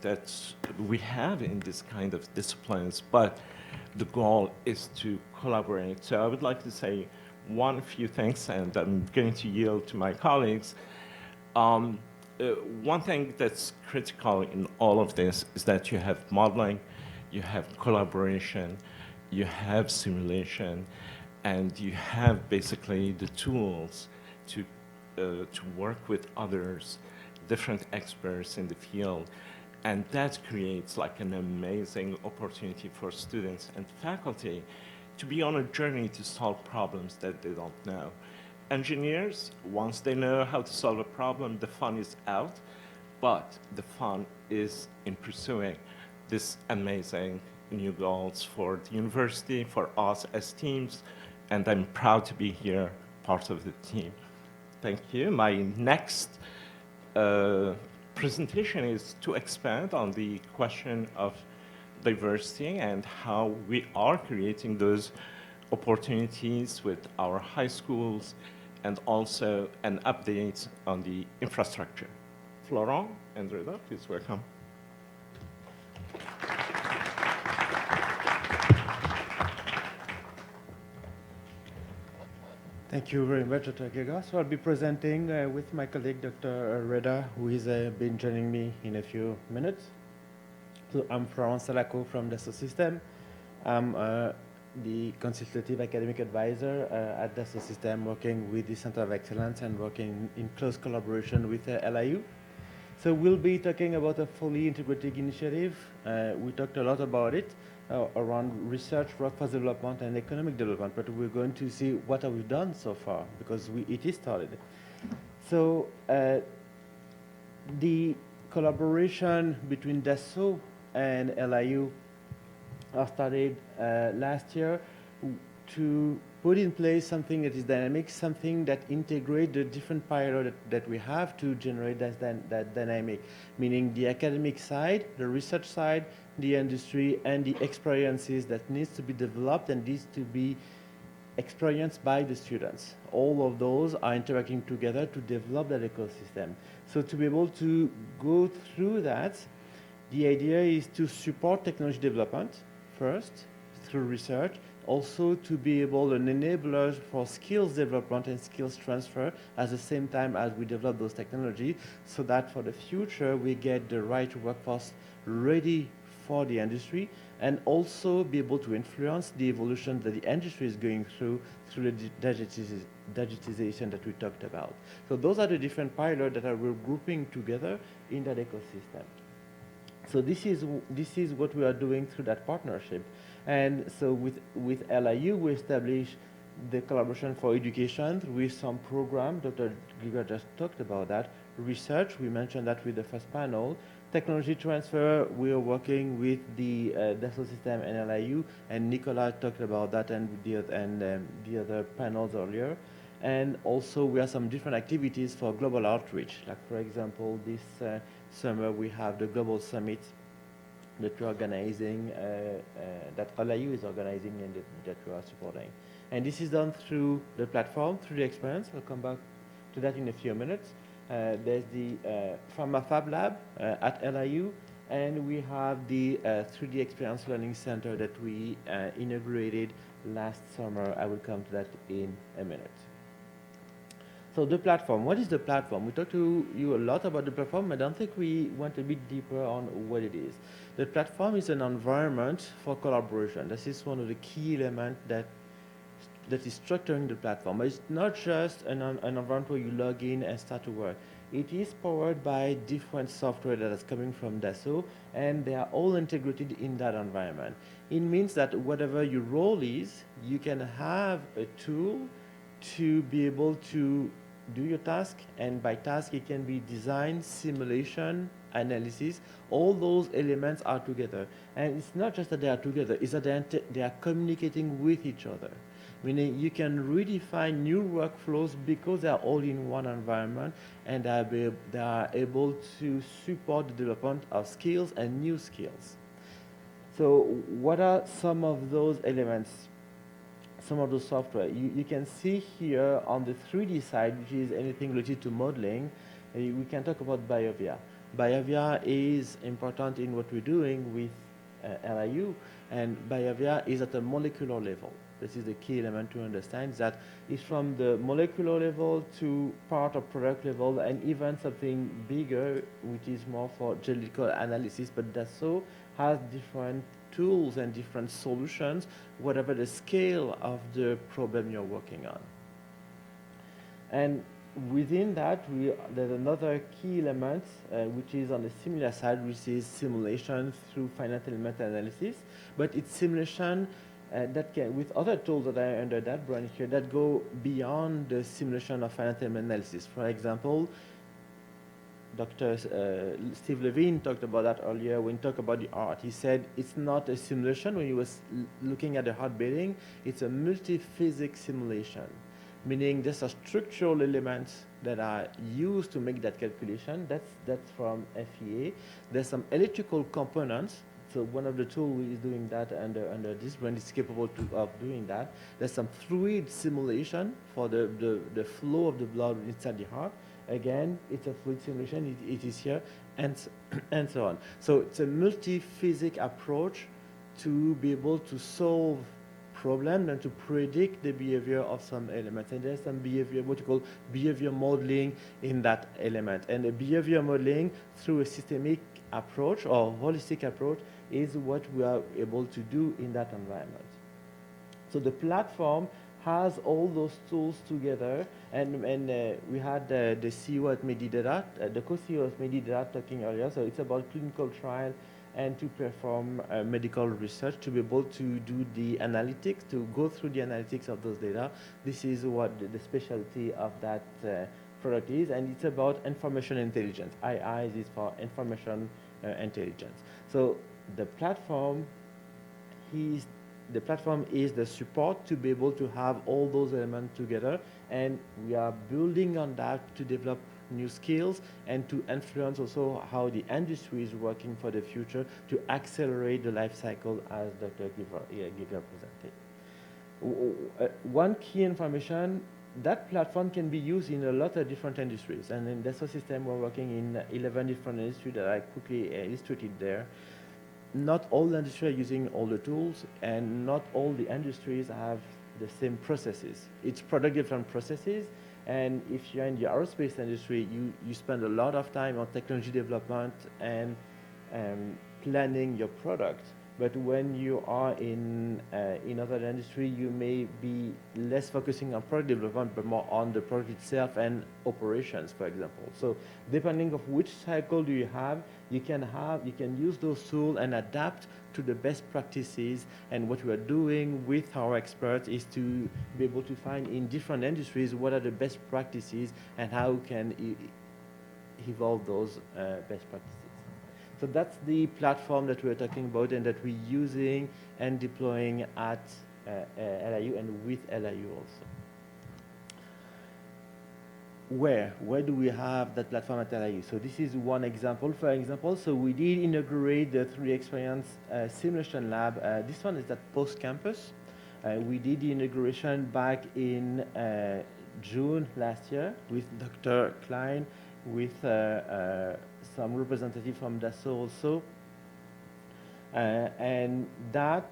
that we have in this kind of disciplines, but the goal is to collaborate. So I would like to say few things, and I'm going to yield to my colleagues. One thing that's critical in all of this is that you have modeling, you have collaboration, you have simulation, and you have basically the tools to work with others, different experts in the field. And that creates like an amazing opportunity for students and faculty to be on a journey to solve problems that they don't know. Engineers, once they know how to solve a problem, the fun is out, but the fun is in pursuing this amazing new goals for the university, for us as teams, and I'm proud to be here, part of the team. Thank you. My next presentation is to expand on the question of diversity and how we are creating those opportunities with our high schools, and also an update on the infrastructure. Florent and Reda, please welcome. Thank you very much, Dr. Gega. So I'll be presenting with my colleague, Dr. Reda, who is been joining me in a few minutes. So I'm Florent Salaco from Dassault Systèmes. I'm the consultative academic advisor at Dassault Systèmes, working with the Center of Excellence and working in close collaboration with LIU. So we'll be talking about a fully integrated initiative. We talked a lot about it around research, workforce development, and economic development, but we're going to see what have we done so far, because it is started. So the collaboration between Dassault and LIU started last year to put in place something that is dynamic, something that integrates the different pilots that we have to generate that dynamic, meaning the academic side, the research side, the industry, and the experiences that needs to be developed and needs to be experienced by the students. All of those are interacting together to develop that ecosystem. So to be able to go through that, the idea is to support technology development first through research, also to be able an enabler for skills development and skills transfer at the same time as we develop those technologies, so that for the future we get the right workforce ready for the industry, and also be able to influence the evolution that the industry is going through the digitization that we talked about. So those are the different pilots that we're grouping together in that ecosystem. So this is what we are doing through that partnership. And so with LIU, we established the collaboration for education with some program. Dr. Laguerre just talked about that. Research, we mentioned that with the first panel. Technology transfer, we are working with the Dassault Systèmes and LIU, and Nicolas talked about that and the other panels earlier. And also we have some different activities for global outreach. Like for example, this summer we have the Global Summit that we're organizing, that LIU is organizing and that we are supporting. And this is done through the platform, through the experience. I'll come back to that in a few minutes. There's the Pharma Fab Lab at LIU, and we have the 3D Experience Learning Center that we inaugurated last summer. I will come to that in a minute. So the platform, what is the platform? We talked to you a lot about the platform. I don't think we went a bit deeper on what it is. The platform is an environment for collaboration. This is one of the key elements that is structuring the platform. But it's not just an environment where you log in and start to work. It is powered by different software that is coming from Dassault, and they are all integrated in that environment. It means that whatever your role is, you can have a tool to be able to do your task, and by task it can be design, simulation, analysis. All those elements are together, and it's not just that they are together, it's that they are communicating with each other. Meaning you can redefine new workflows because they are all in one environment, and they are able to support the development of skills and new skills. So what are some of those elements? Some of the software. You can see here on the 3D side, which is anything related to modeling, we can talk about BioVia. BioVia is important in what we're doing with LIU, and BioVia is at a molecular level. This is the key element to understand, that it's from the molecular level to part of product level, and even something bigger, which is more for geological analysis, but Dassault has different tools and different solutions, whatever the scale of the problem you're working on. And within that, there's another key element, which is on the similar side, which is simulation through finite element analysis. But it's simulation that can, with other tools that are under that branch here, that go beyond the simulation of finite element analysis. For example, Dr. Steve Levine talked about that earlier when he talked about the heart. He said it's not a simulation when he was looking at the heart beating, it's a multi-physics simulation, meaning there's a structural elements that are used to make that calculation. That's from FEA. There's some electrical components. So one of the tools is doing that under this brand is capable of doing that. There's some fluid simulation for the flow of the blood inside the heart. Again, it's a fluid simulation, it is here, and so on. So it's a multi-physics approach to be able to solve problems and to predict the behavior of some elements. And there's some behavior, what you call behavior modeling in that element. And the behavior modeling through a systemic approach or holistic approach is what we are able to do in that environment. So the platform has all those tools together, and we had the CEO at Medi-Data, the co-CEO of Medi-Data talking earlier. So it's about clinical trial and to perform medical research, to be able to do the analytics, to go through the analytics of those data. This is what the specialty of that product is, and it's about information intelligence. II is for information intelligence. So the platform is the support to be able to have all those elements together, and we are building on that to develop new skills and to influence also how the industry is working for the future to accelerate the life cycle as Dr. Giver presented. One key information, that platform can be used in a lot of different industries, and in Dassault Systèmes we're working in 11 different industries that I quickly illustrated there. Not all the industries are using all the tools, and not all the industries have the same processes. It's product different processes, and if you're in the aerospace industry, you spend a lot of time on technology development and planning your product. But when you are in other industry, you may be less focusing on product development, but more on the product itself and operations, for example. So depending of which cycle do you have, you can use those tools and adapt to the best practices. And what we are doing with our experts is to be able to find in different industries what are the best practices and how we can evolve those best practices. So that's the platform that we're talking about and that we're using and deploying at LIU and with LIU also. Where do we have that platform at LIU? So this is one example, for example. So we did integrate the 3D Experience simulation lab. This one is at post-campus. We did the integration back in June last year with Dr. Klein, with some representative from Dassault also. And that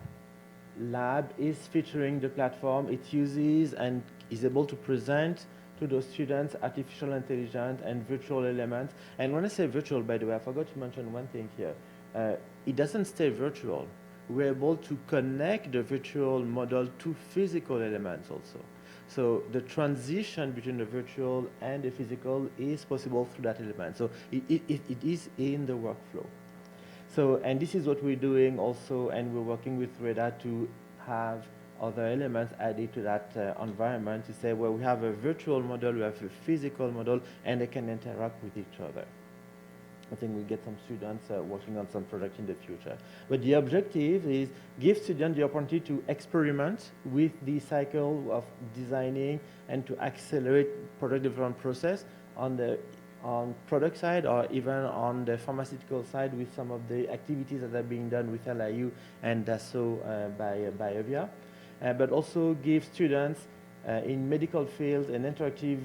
lab is featuring the platform. It uses and is able to present to those students artificial intelligence and virtual elements. And when I say virtual, by the way, I forgot to mention one thing here. It doesn't stay virtual. We're able to connect the virtual model to physical elements also. So the transition between the virtual and the physical is possible through that element. So it is in the workflow. So, and this is what we're doing also, and we're working with Reda to have other elements added to that environment to say, well, we have a virtual model, we have a physical model, and they can interact with each other. I think we'll get some students working on some product in the future. But the objective is give students the opportunity to experiment with the cycle of designing and to accelerate product development process on product side or even on the pharmaceutical side with some of the activities that are being done with LIU and Dassault by Biovia. But also give students in medical field an interactive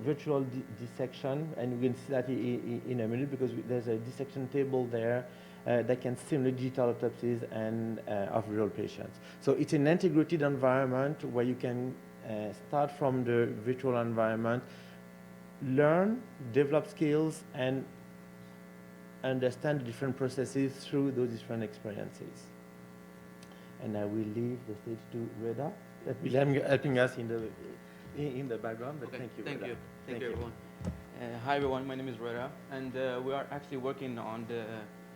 virtual dissection, and we can see that in a minute because there's a dissection table there that can simulate digital autopsies and of real patients. So it's an integrated environment where you can start from the virtual environment, learn, develop skills, and understand the different processes through those different experiences. And I will leave the stage to Reda, that will be helping us in the background, but okay, thank you. Thank you. Thank you, everyone. Hi, everyone. My name is Reda, and we are actually working on the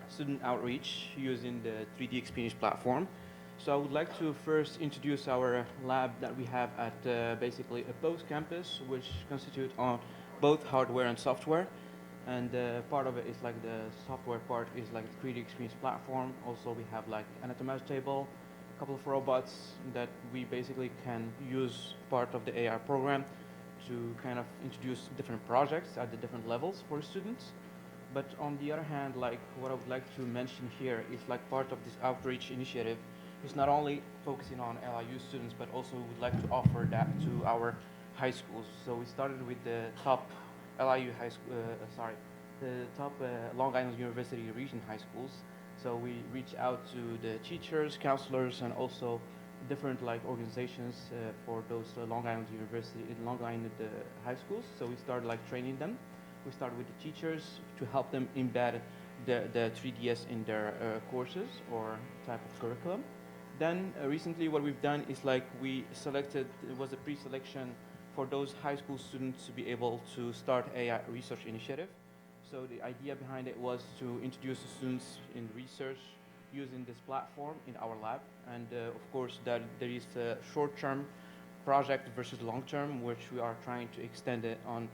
student outreach using the 3D Experience platform. So I would like to first introduce our lab that we have at basically a post-campus, which constitutes on both hardware and software. And part of it is like the software part is like the 3D Experience platform. Also, we have like anatomical table, a couple of robots that we basically can use part of the AR program to kind of introduce different projects at the different levels for students. But on the other hand, like what I would like to mention here is like part of this outreach initiative is not only focusing on LIU students, but also we would like to offer that to our high schools. So we started with the top LIU high school, the top Long Island University region high schools. So we reach out to the teachers, counselors, and also different like organizations for those Long Island University in Long Island high schools. So we started like training them. We started with the teachers to help them embed the 3DS in their courses or type of curriculum. Then recently what we've done is like we selected, it was a pre-selection for those high school students to be able to start a research initiative. So the idea behind it was to introduce the students in research using this platform in our lab. And of course that there is a short-term project versus long-term, which we are trying to extend it on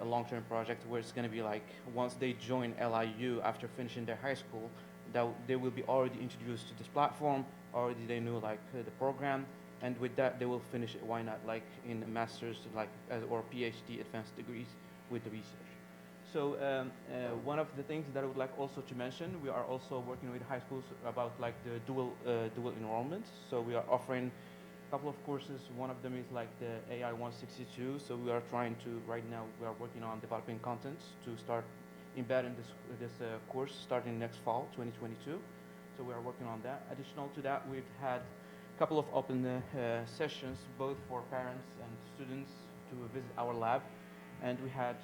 a long-term project where it's going to be like once they join LIU after finishing their high school, that they will be already introduced to this platform, already they know like the program, and with that they will finish it, why not, like in a master's like or PhD advanced degrees with the research. So one of the things that I would like also to mention, we are also working with high schools about like the dual enrollments. So we are offering a couple of courses. One of them is like the AI 162. So we are trying to, right now, we are working on developing contents to start embedding this course starting next fall, 2022. So we are working on that. Additional to that, we've had a couple of open sessions, both for parents and students to visit our lab. And we had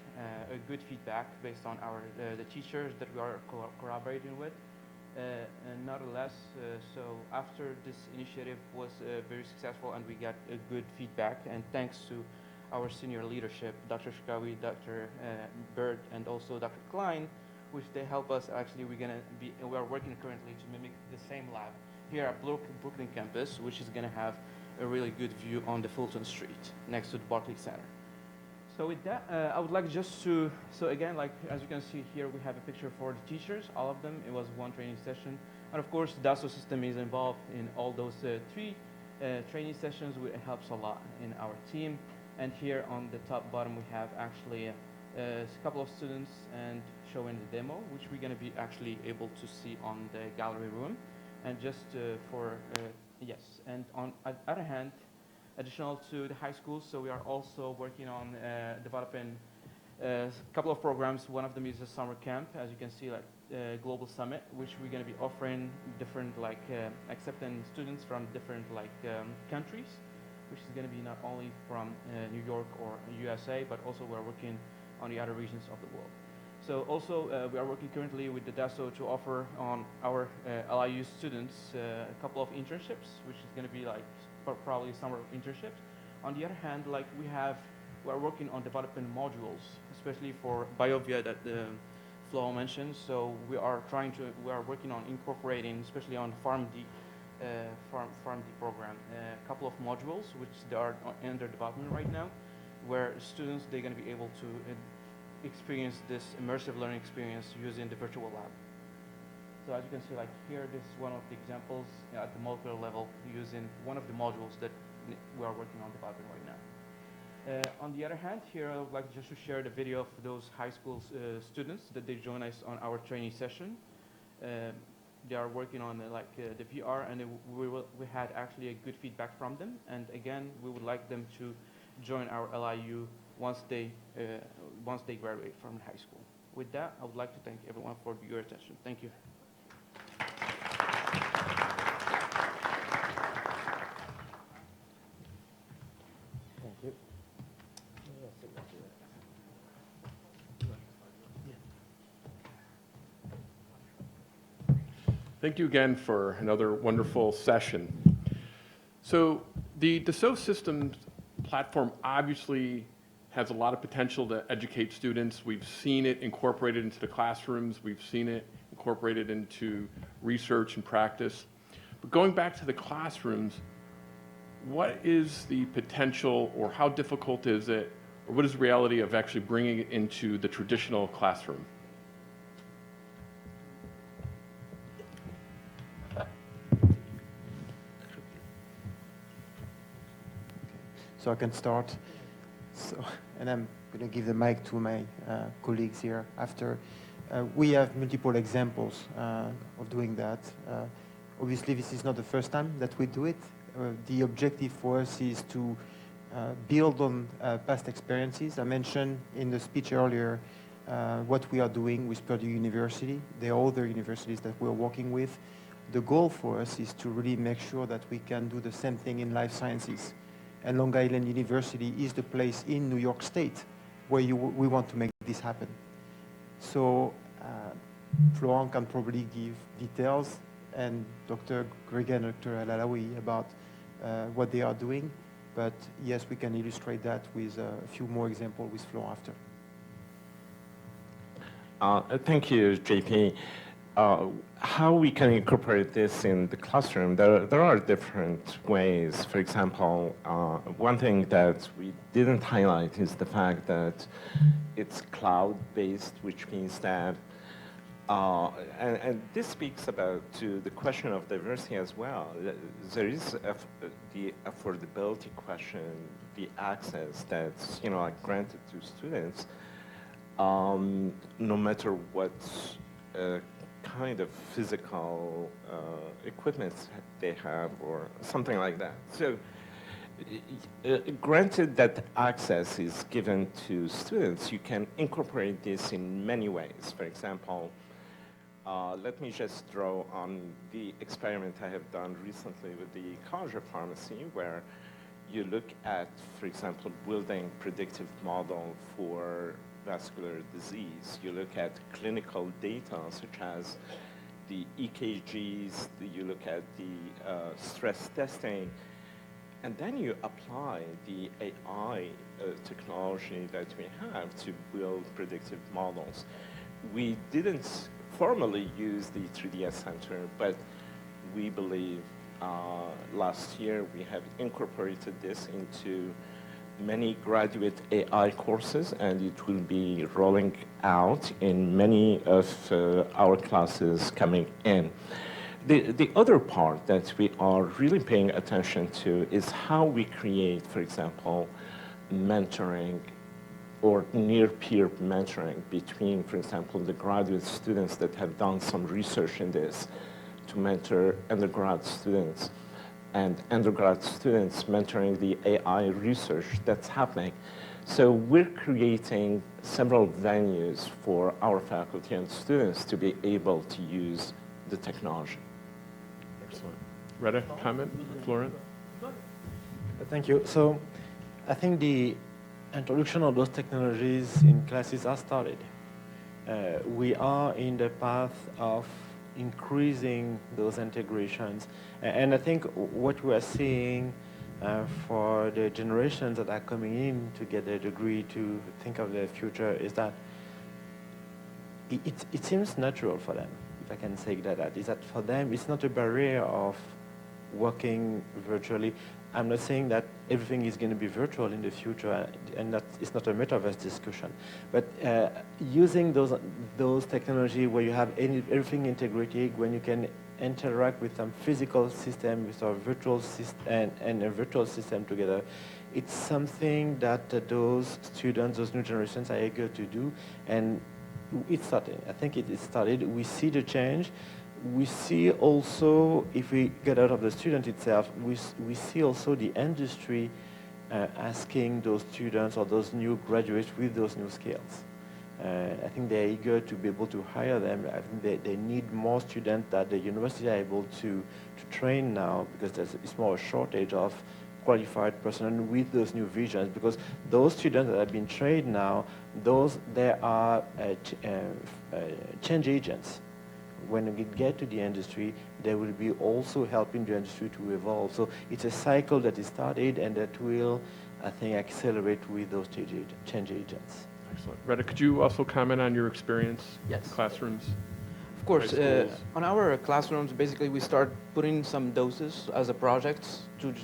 a good feedback based on the teachers that we are collaborating with. And nonetheless, so after this initiative was very successful and we got a good feedback, and thanks to our senior leadership, Dr. Shkawi, Dr. Bird, and also Dr. Klein, which they help us. Actually, we are working currently to mimic the same lab here at Brooklyn campus, which is going to have a really good view on the Fulton Street next to the Barclays Center. So with that, I would like just to, so again, like as you can see here, we have a picture for the teachers, all of them. It was one training session. And of course, Dassault Systèmes is involved in all those three training sessions, which helps a lot in our team. And here on the top bottom, we have actually a couple of students and showing the demo, which we're going to be actually able to see on the gallery room. And just yes, and on the other hand, additional to the high schools, so we are also working on developing a couple of programs. One of them is a summer camp, as you can see, like Global Summit, which we're going to be offering different, like accepting students from different countries, which is going to be not only from New York or USA, but also we're working on the other regions of the world. So also we are working currently with the Dassault to offer on our LIU students a couple of internships, which is going to be like probably summer internships. On the other hand, like we are working on developing modules, especially for BioVia that Flo mentioned. So we are working on incorporating, especially on PharmD program, a couple of modules which they are under development right now, where students they're going to be able to experience this immersive learning experience using the virtual lab. So as you can see, like here, this is one of the examples at the molecular level using one of the modules that we are working on developing right now. On the other hand, here I would like just to share the video of those high school students that they join us on our training session. They are working on the VR, and we had actually a good feedback from them. And again, we would like them to join our LIU once they graduate from high school. With that, I would like to thank everyone for your attention. Thank you. Thank you. Thank you again for another wonderful session. So the Dassault Systèmes platform obviously has a lot of potential to educate students. We've seen it incorporated into the classrooms. We've seen it incorporated into research and practice. But going back to the classrooms, what is the potential, or how difficult is it, or what is the reality of actually bringing it into the traditional classroom? So I can start. And I'm going to give the mic to my colleagues here after. We have multiple examples of doing that. Obviously, this is not the first time that we do it. The objective for us is to build on past experiences. I mentioned in the speech earlier what we are doing with Purdue University. There are other universities that we're working with. The goal for us is to really make sure that we can do the same thing in life sciences. And Long Island University is the place in New York State where we want to make this happen. So Florent can probably give details, and Dr. Greger and Dr. Al-Alawi about what they are doing. But yes, we can illustrate that with a few more examples with Florent after. Thank you, JP. how we can incorporate this in the classroom, there are different ways. For example, one thing that we didn't highlight is the fact that it's cloud-based, which means that, and this speaks about to the question of diversity as well. There is the affordability question, the access that's granted to students, no matter what kind of physical equipment they have or something like that. So granted that access is given to students, you can incorporate this in many ways. For example, let me just draw on the experiment I have done recently with the College of Pharmacy, where you look at, for example, building predictive model for vascular disease. You look at clinical data such as the EKGs, you look at the stress testing, and then you apply the AI technology that we have to build predictive models. We didn't formally use the 3DS Center, but we believe last year we have incorporated this into many graduate AI courses, and it will be rolling out in many of our classes coming in. The other part that we are really paying attention to is how we create, for example, mentoring or near-peer mentoring between, for example, the graduate students that have done some research in this to mentor undergrad students, and undergrad students mentoring the AI research that's happening. So we're creating several venues for our faculty and students to be able to use the technology. Excellent. Reda, comment? Florent? Thank you. So I think the introduction of those technologies in classes has started. We are in the path of increasing those integrations. And I think what we are seeing for the generations that are coming in to get their degree to think of their future is that it seems natural for them, if I can say that, is that for them it's not a barrier of working virtually. I'm not saying that everything is going to be virtual in the future, and that it's not a metaverse discussion. But using those technology where you have everything integrated, when you can interact with some physical system with a virtual system and a virtual system together, it's something that those students, those new generations are eager to do, and it's starting. I think it is started. We see the change. We see also, if we get out of the student itself, we see also the industry asking those students or those new graduates with those new skills. I think they're eager to be able to hire them. I think they need more students that the university are able to train now, because it's more a shortage of qualified personnel with those new visions, because those students that have been trained now, they are change agents. When we get to the industry, they will be also helping the industry to evolve. So it's a cycle that is started and that will, I think, accelerate with those change agents. Excellent. Reda, could you also comment on your experience? Yes. Classrooms? Of course. On our classrooms, basically, we start putting some doses as a project to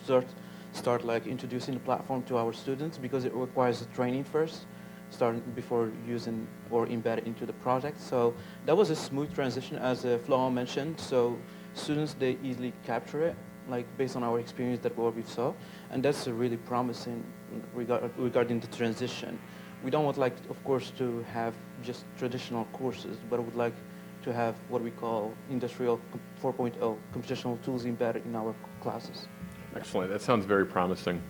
start like introducing the platform to our students, because it requires training first, starting before using or embed it into the project. So that was a smooth transition, as Florent mentioned. So students, they easily capture it, like based on our experience that what we saw, and that's really promising regarding the transition. We don't want, like, of course, to have just traditional courses, but would like to have what we call industrial 4.0 computational tools embedded in our classes. Excellent. That sounds very promising.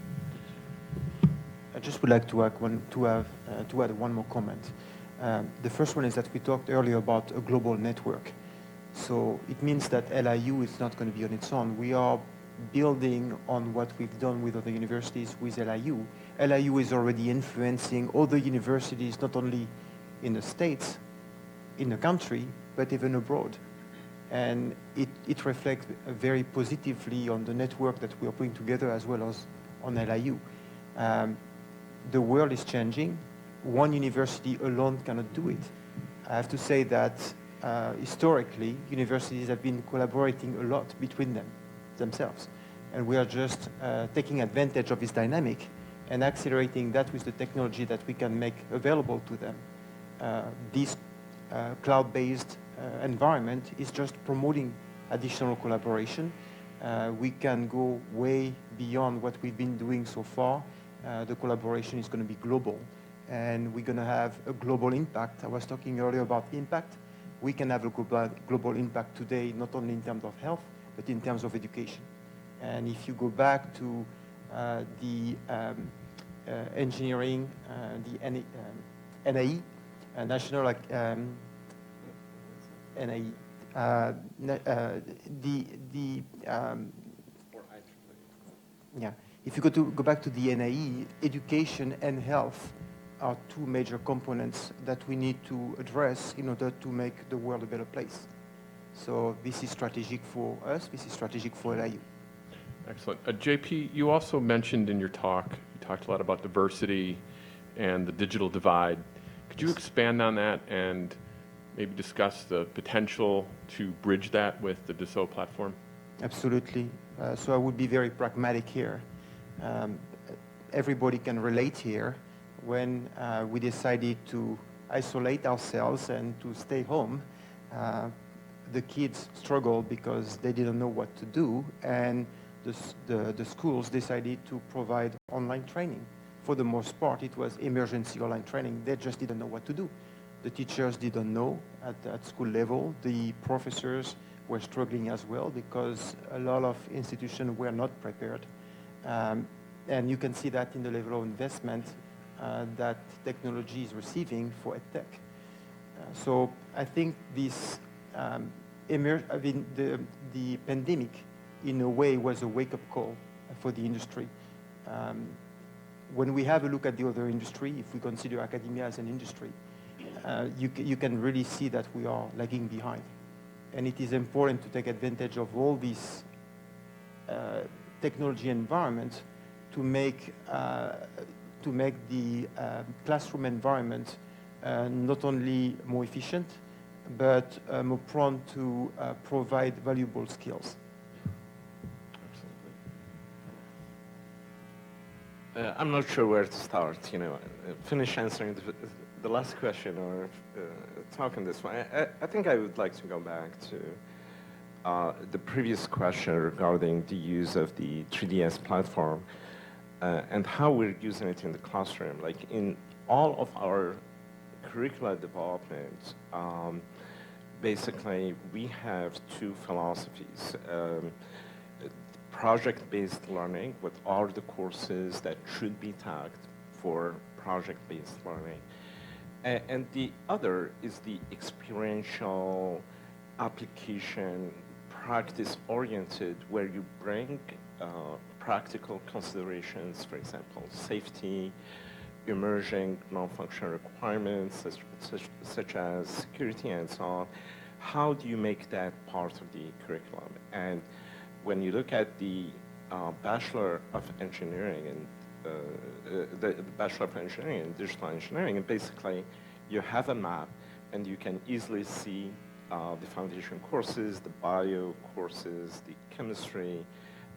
I just would like to add one more comment. The first one is that we talked earlier about a global network. So it means that LIU is not going to be on its own. We are building on what we've done with other universities with LIU. LIU is already influencing other universities, not only in the States, in the country, but even abroad. And it reflects very positively on the network that we are putting together, as well as on LIU. The world is changing. One university alone cannot do it. I have to say that historically, universities have been collaborating a lot between themselves. And we are just taking advantage of this dynamic and accelerating that with the technology that we can make available to them. This cloud-based environment is just promoting additional collaboration. We can go way beyond what we've been doing so far. The collaboration is going to be global, and we're going to have a global impact. I was talking earlier about impact. We can have a global impact today, not only in terms of health, but in terms of education. And if you go back to the engineering, the NAE, National NAE, yeah. If you go back to the NAE, education and health are two major components that we need to address in order to make the world a better place. So this is strategic for us. This is strategic for LIU. Excellent. JP, you also mentioned in your talk, you talked a lot about diversity and the digital divide. Could you expand on that and maybe discuss the potential to bridge that with the Dassault platform? Absolutely. So I would be very pragmatic here. Everybody can relate here. When we decided to isolate ourselves and to stay home, the kids struggled because they didn't know what to do, and the schools decided to provide online training. For the most part, it was emergency online training. They just didn't know what to do. The teachers didn't know at school level. The professors were struggling as well because a lot of institutions were not prepared. And you can see that in the level of investment that technology is receiving for EdTech. So I think this, the pandemic, in a way, was a wake-up call for the industry. When we have a look at the other industry, if we consider academia as an industry, you can really see that we are lagging behind. And it is important to take advantage of all these technology environments to make the classroom environment not only more efficient, but more prone to provide valuable skills. I'm not sure where to start, finish answering the last question or talk on this one. I think I would like to go back to the previous question regarding the use of the 3DS platform and how we're using it in the classroom. Like in all of our curricular development, basically we have two philosophies. Project-based learning, what are the courses that should be tagged for project-based learning? And the other is the experiential application, practice-oriented, where you bring practical considerations, for example, safety, emerging non-functional requirements, such as security and so on. How do you make that part of the curriculum? And when you look at the Bachelor of Engineering and the Bachelor of Engineering and Digital Engineering, and basically you have a map and you can easily see the foundation courses, the bio courses, the chemistry,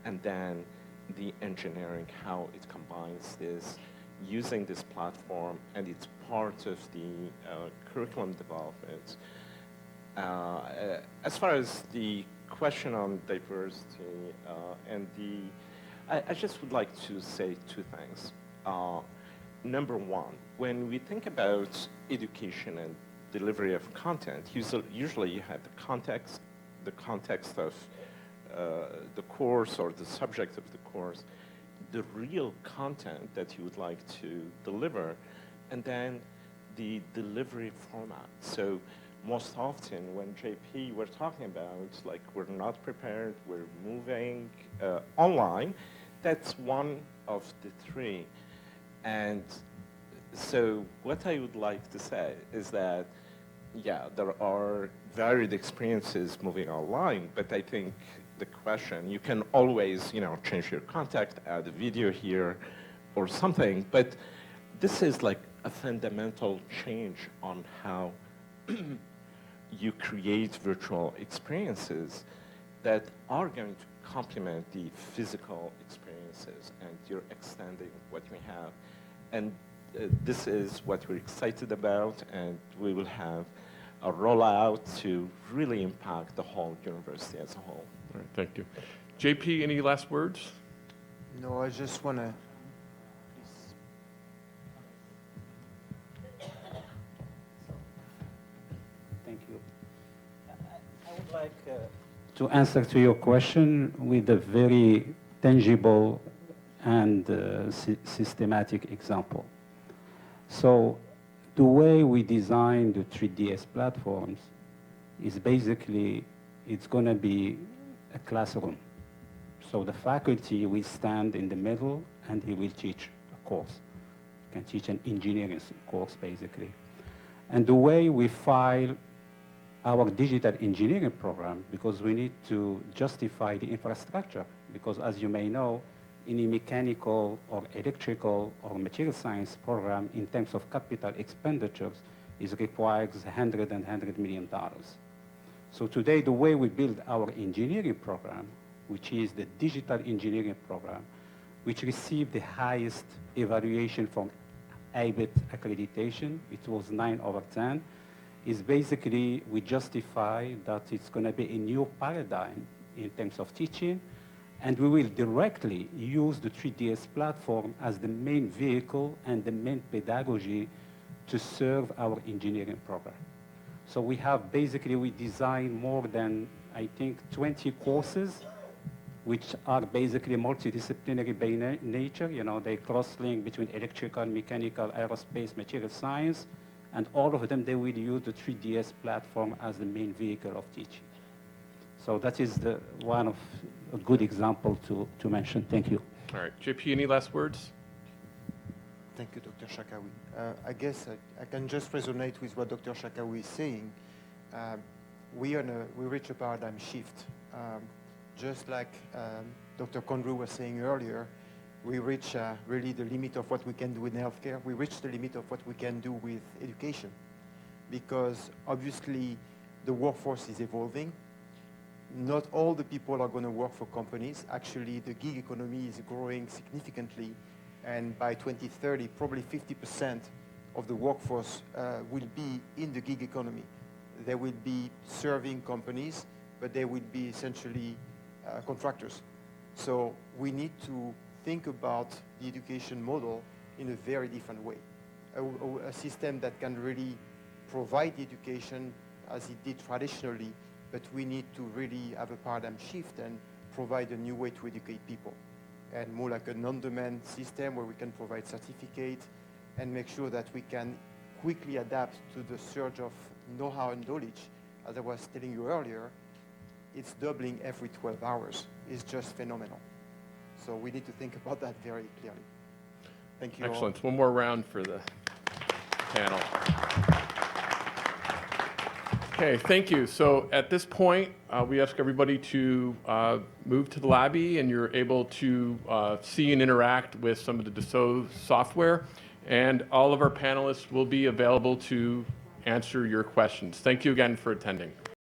and then the engineering, how it combines this using this platform, and it's part of the curriculum development. As far as the question on diversity and I just would like to say two things. Number one, when we think about education and delivery of content, usually you have the context of the course or the subject of the course, the real content that you would like to deliver, and then the delivery format. So most often when JP we're talking about, like, we're not prepared, we're moving online, that's one of the three. And so what I would like to say is that, yeah, there are varied experiences moving online, but I think the question, you can always, change your context, add a video here or something, but this is like a fundamental change on how you create virtual experiences that are going to complement the physical experiences, and you're extending what we have. And this is what we're excited about, and we will have a rollout to really impact the whole university as a whole. All right, thank you. JP, any last words? No, I just want to. Thank you. I would like to answer to your question with a very tangible and systematic example. So the way we design the 3DS platforms is basically, it's going to be a classroom. So the faculty will stand in the middle and he will teach a course. He can teach an engineering course, basically. And the way we file our digital engineering program, because we need to justify the infrastructure, because as you may know, any mechanical or electrical or material science program in terms of capital expenditures requires $100 million. So today, the way we build our engineering program, which is the digital engineering program, which received the highest evaluation from IBIT accreditation, it was 9/10, is basically we justify that it's going to be a new paradigm in terms of teaching, and we will directly use the 3DS platform as the main vehicle and the main pedagogy to serve our engineering program. So we have basically, we design more than, I think, 20 courses, which are basically multidisciplinary by nature. You know, they cross-link between electrical, mechanical, aerospace, material science, and all of them, they will use the 3DS platform as the main vehicle of teaching. So that is one of a good example to mention. Thank you. All right, JP, any last words? Thank you, Dr. Shakawi. I guess I can just resonate with what Dr. Shakawi is saying. We reach a paradigm shift. Just like Dr. Kondru was saying earlier, we reach really the limit of what we can do in healthcare. We reach the limit of what we can do with education, because obviously the workforce is evolving. Not all the people are going to work for companies. Actually, the gig economy is growing significantly, and by 2030, probably 50% of the workforce will be in the gig economy. They will be serving companies, but they will be essentially contractors. So we need to think about the education model in a very different way. A system that can really provide the education as it did traditionally, but we need to really have a paradigm shift and provide a new way to educate people. And more like an on-demand system where we can provide certificates and make sure that we can quickly adapt to the surge of know-how and knowledge. As I was telling you earlier, it's doubling every 12 hours. It's just phenomenal. So we need to think about that very clearly. Thank you. Excellent. All. One more round for the panel. Okay, thank you. So at this point, we ask everybody to move to the lobby, and you're able to see and interact with some of the Dassault software. And all of our panelists will be available to answer your questions. Thank you again for attending.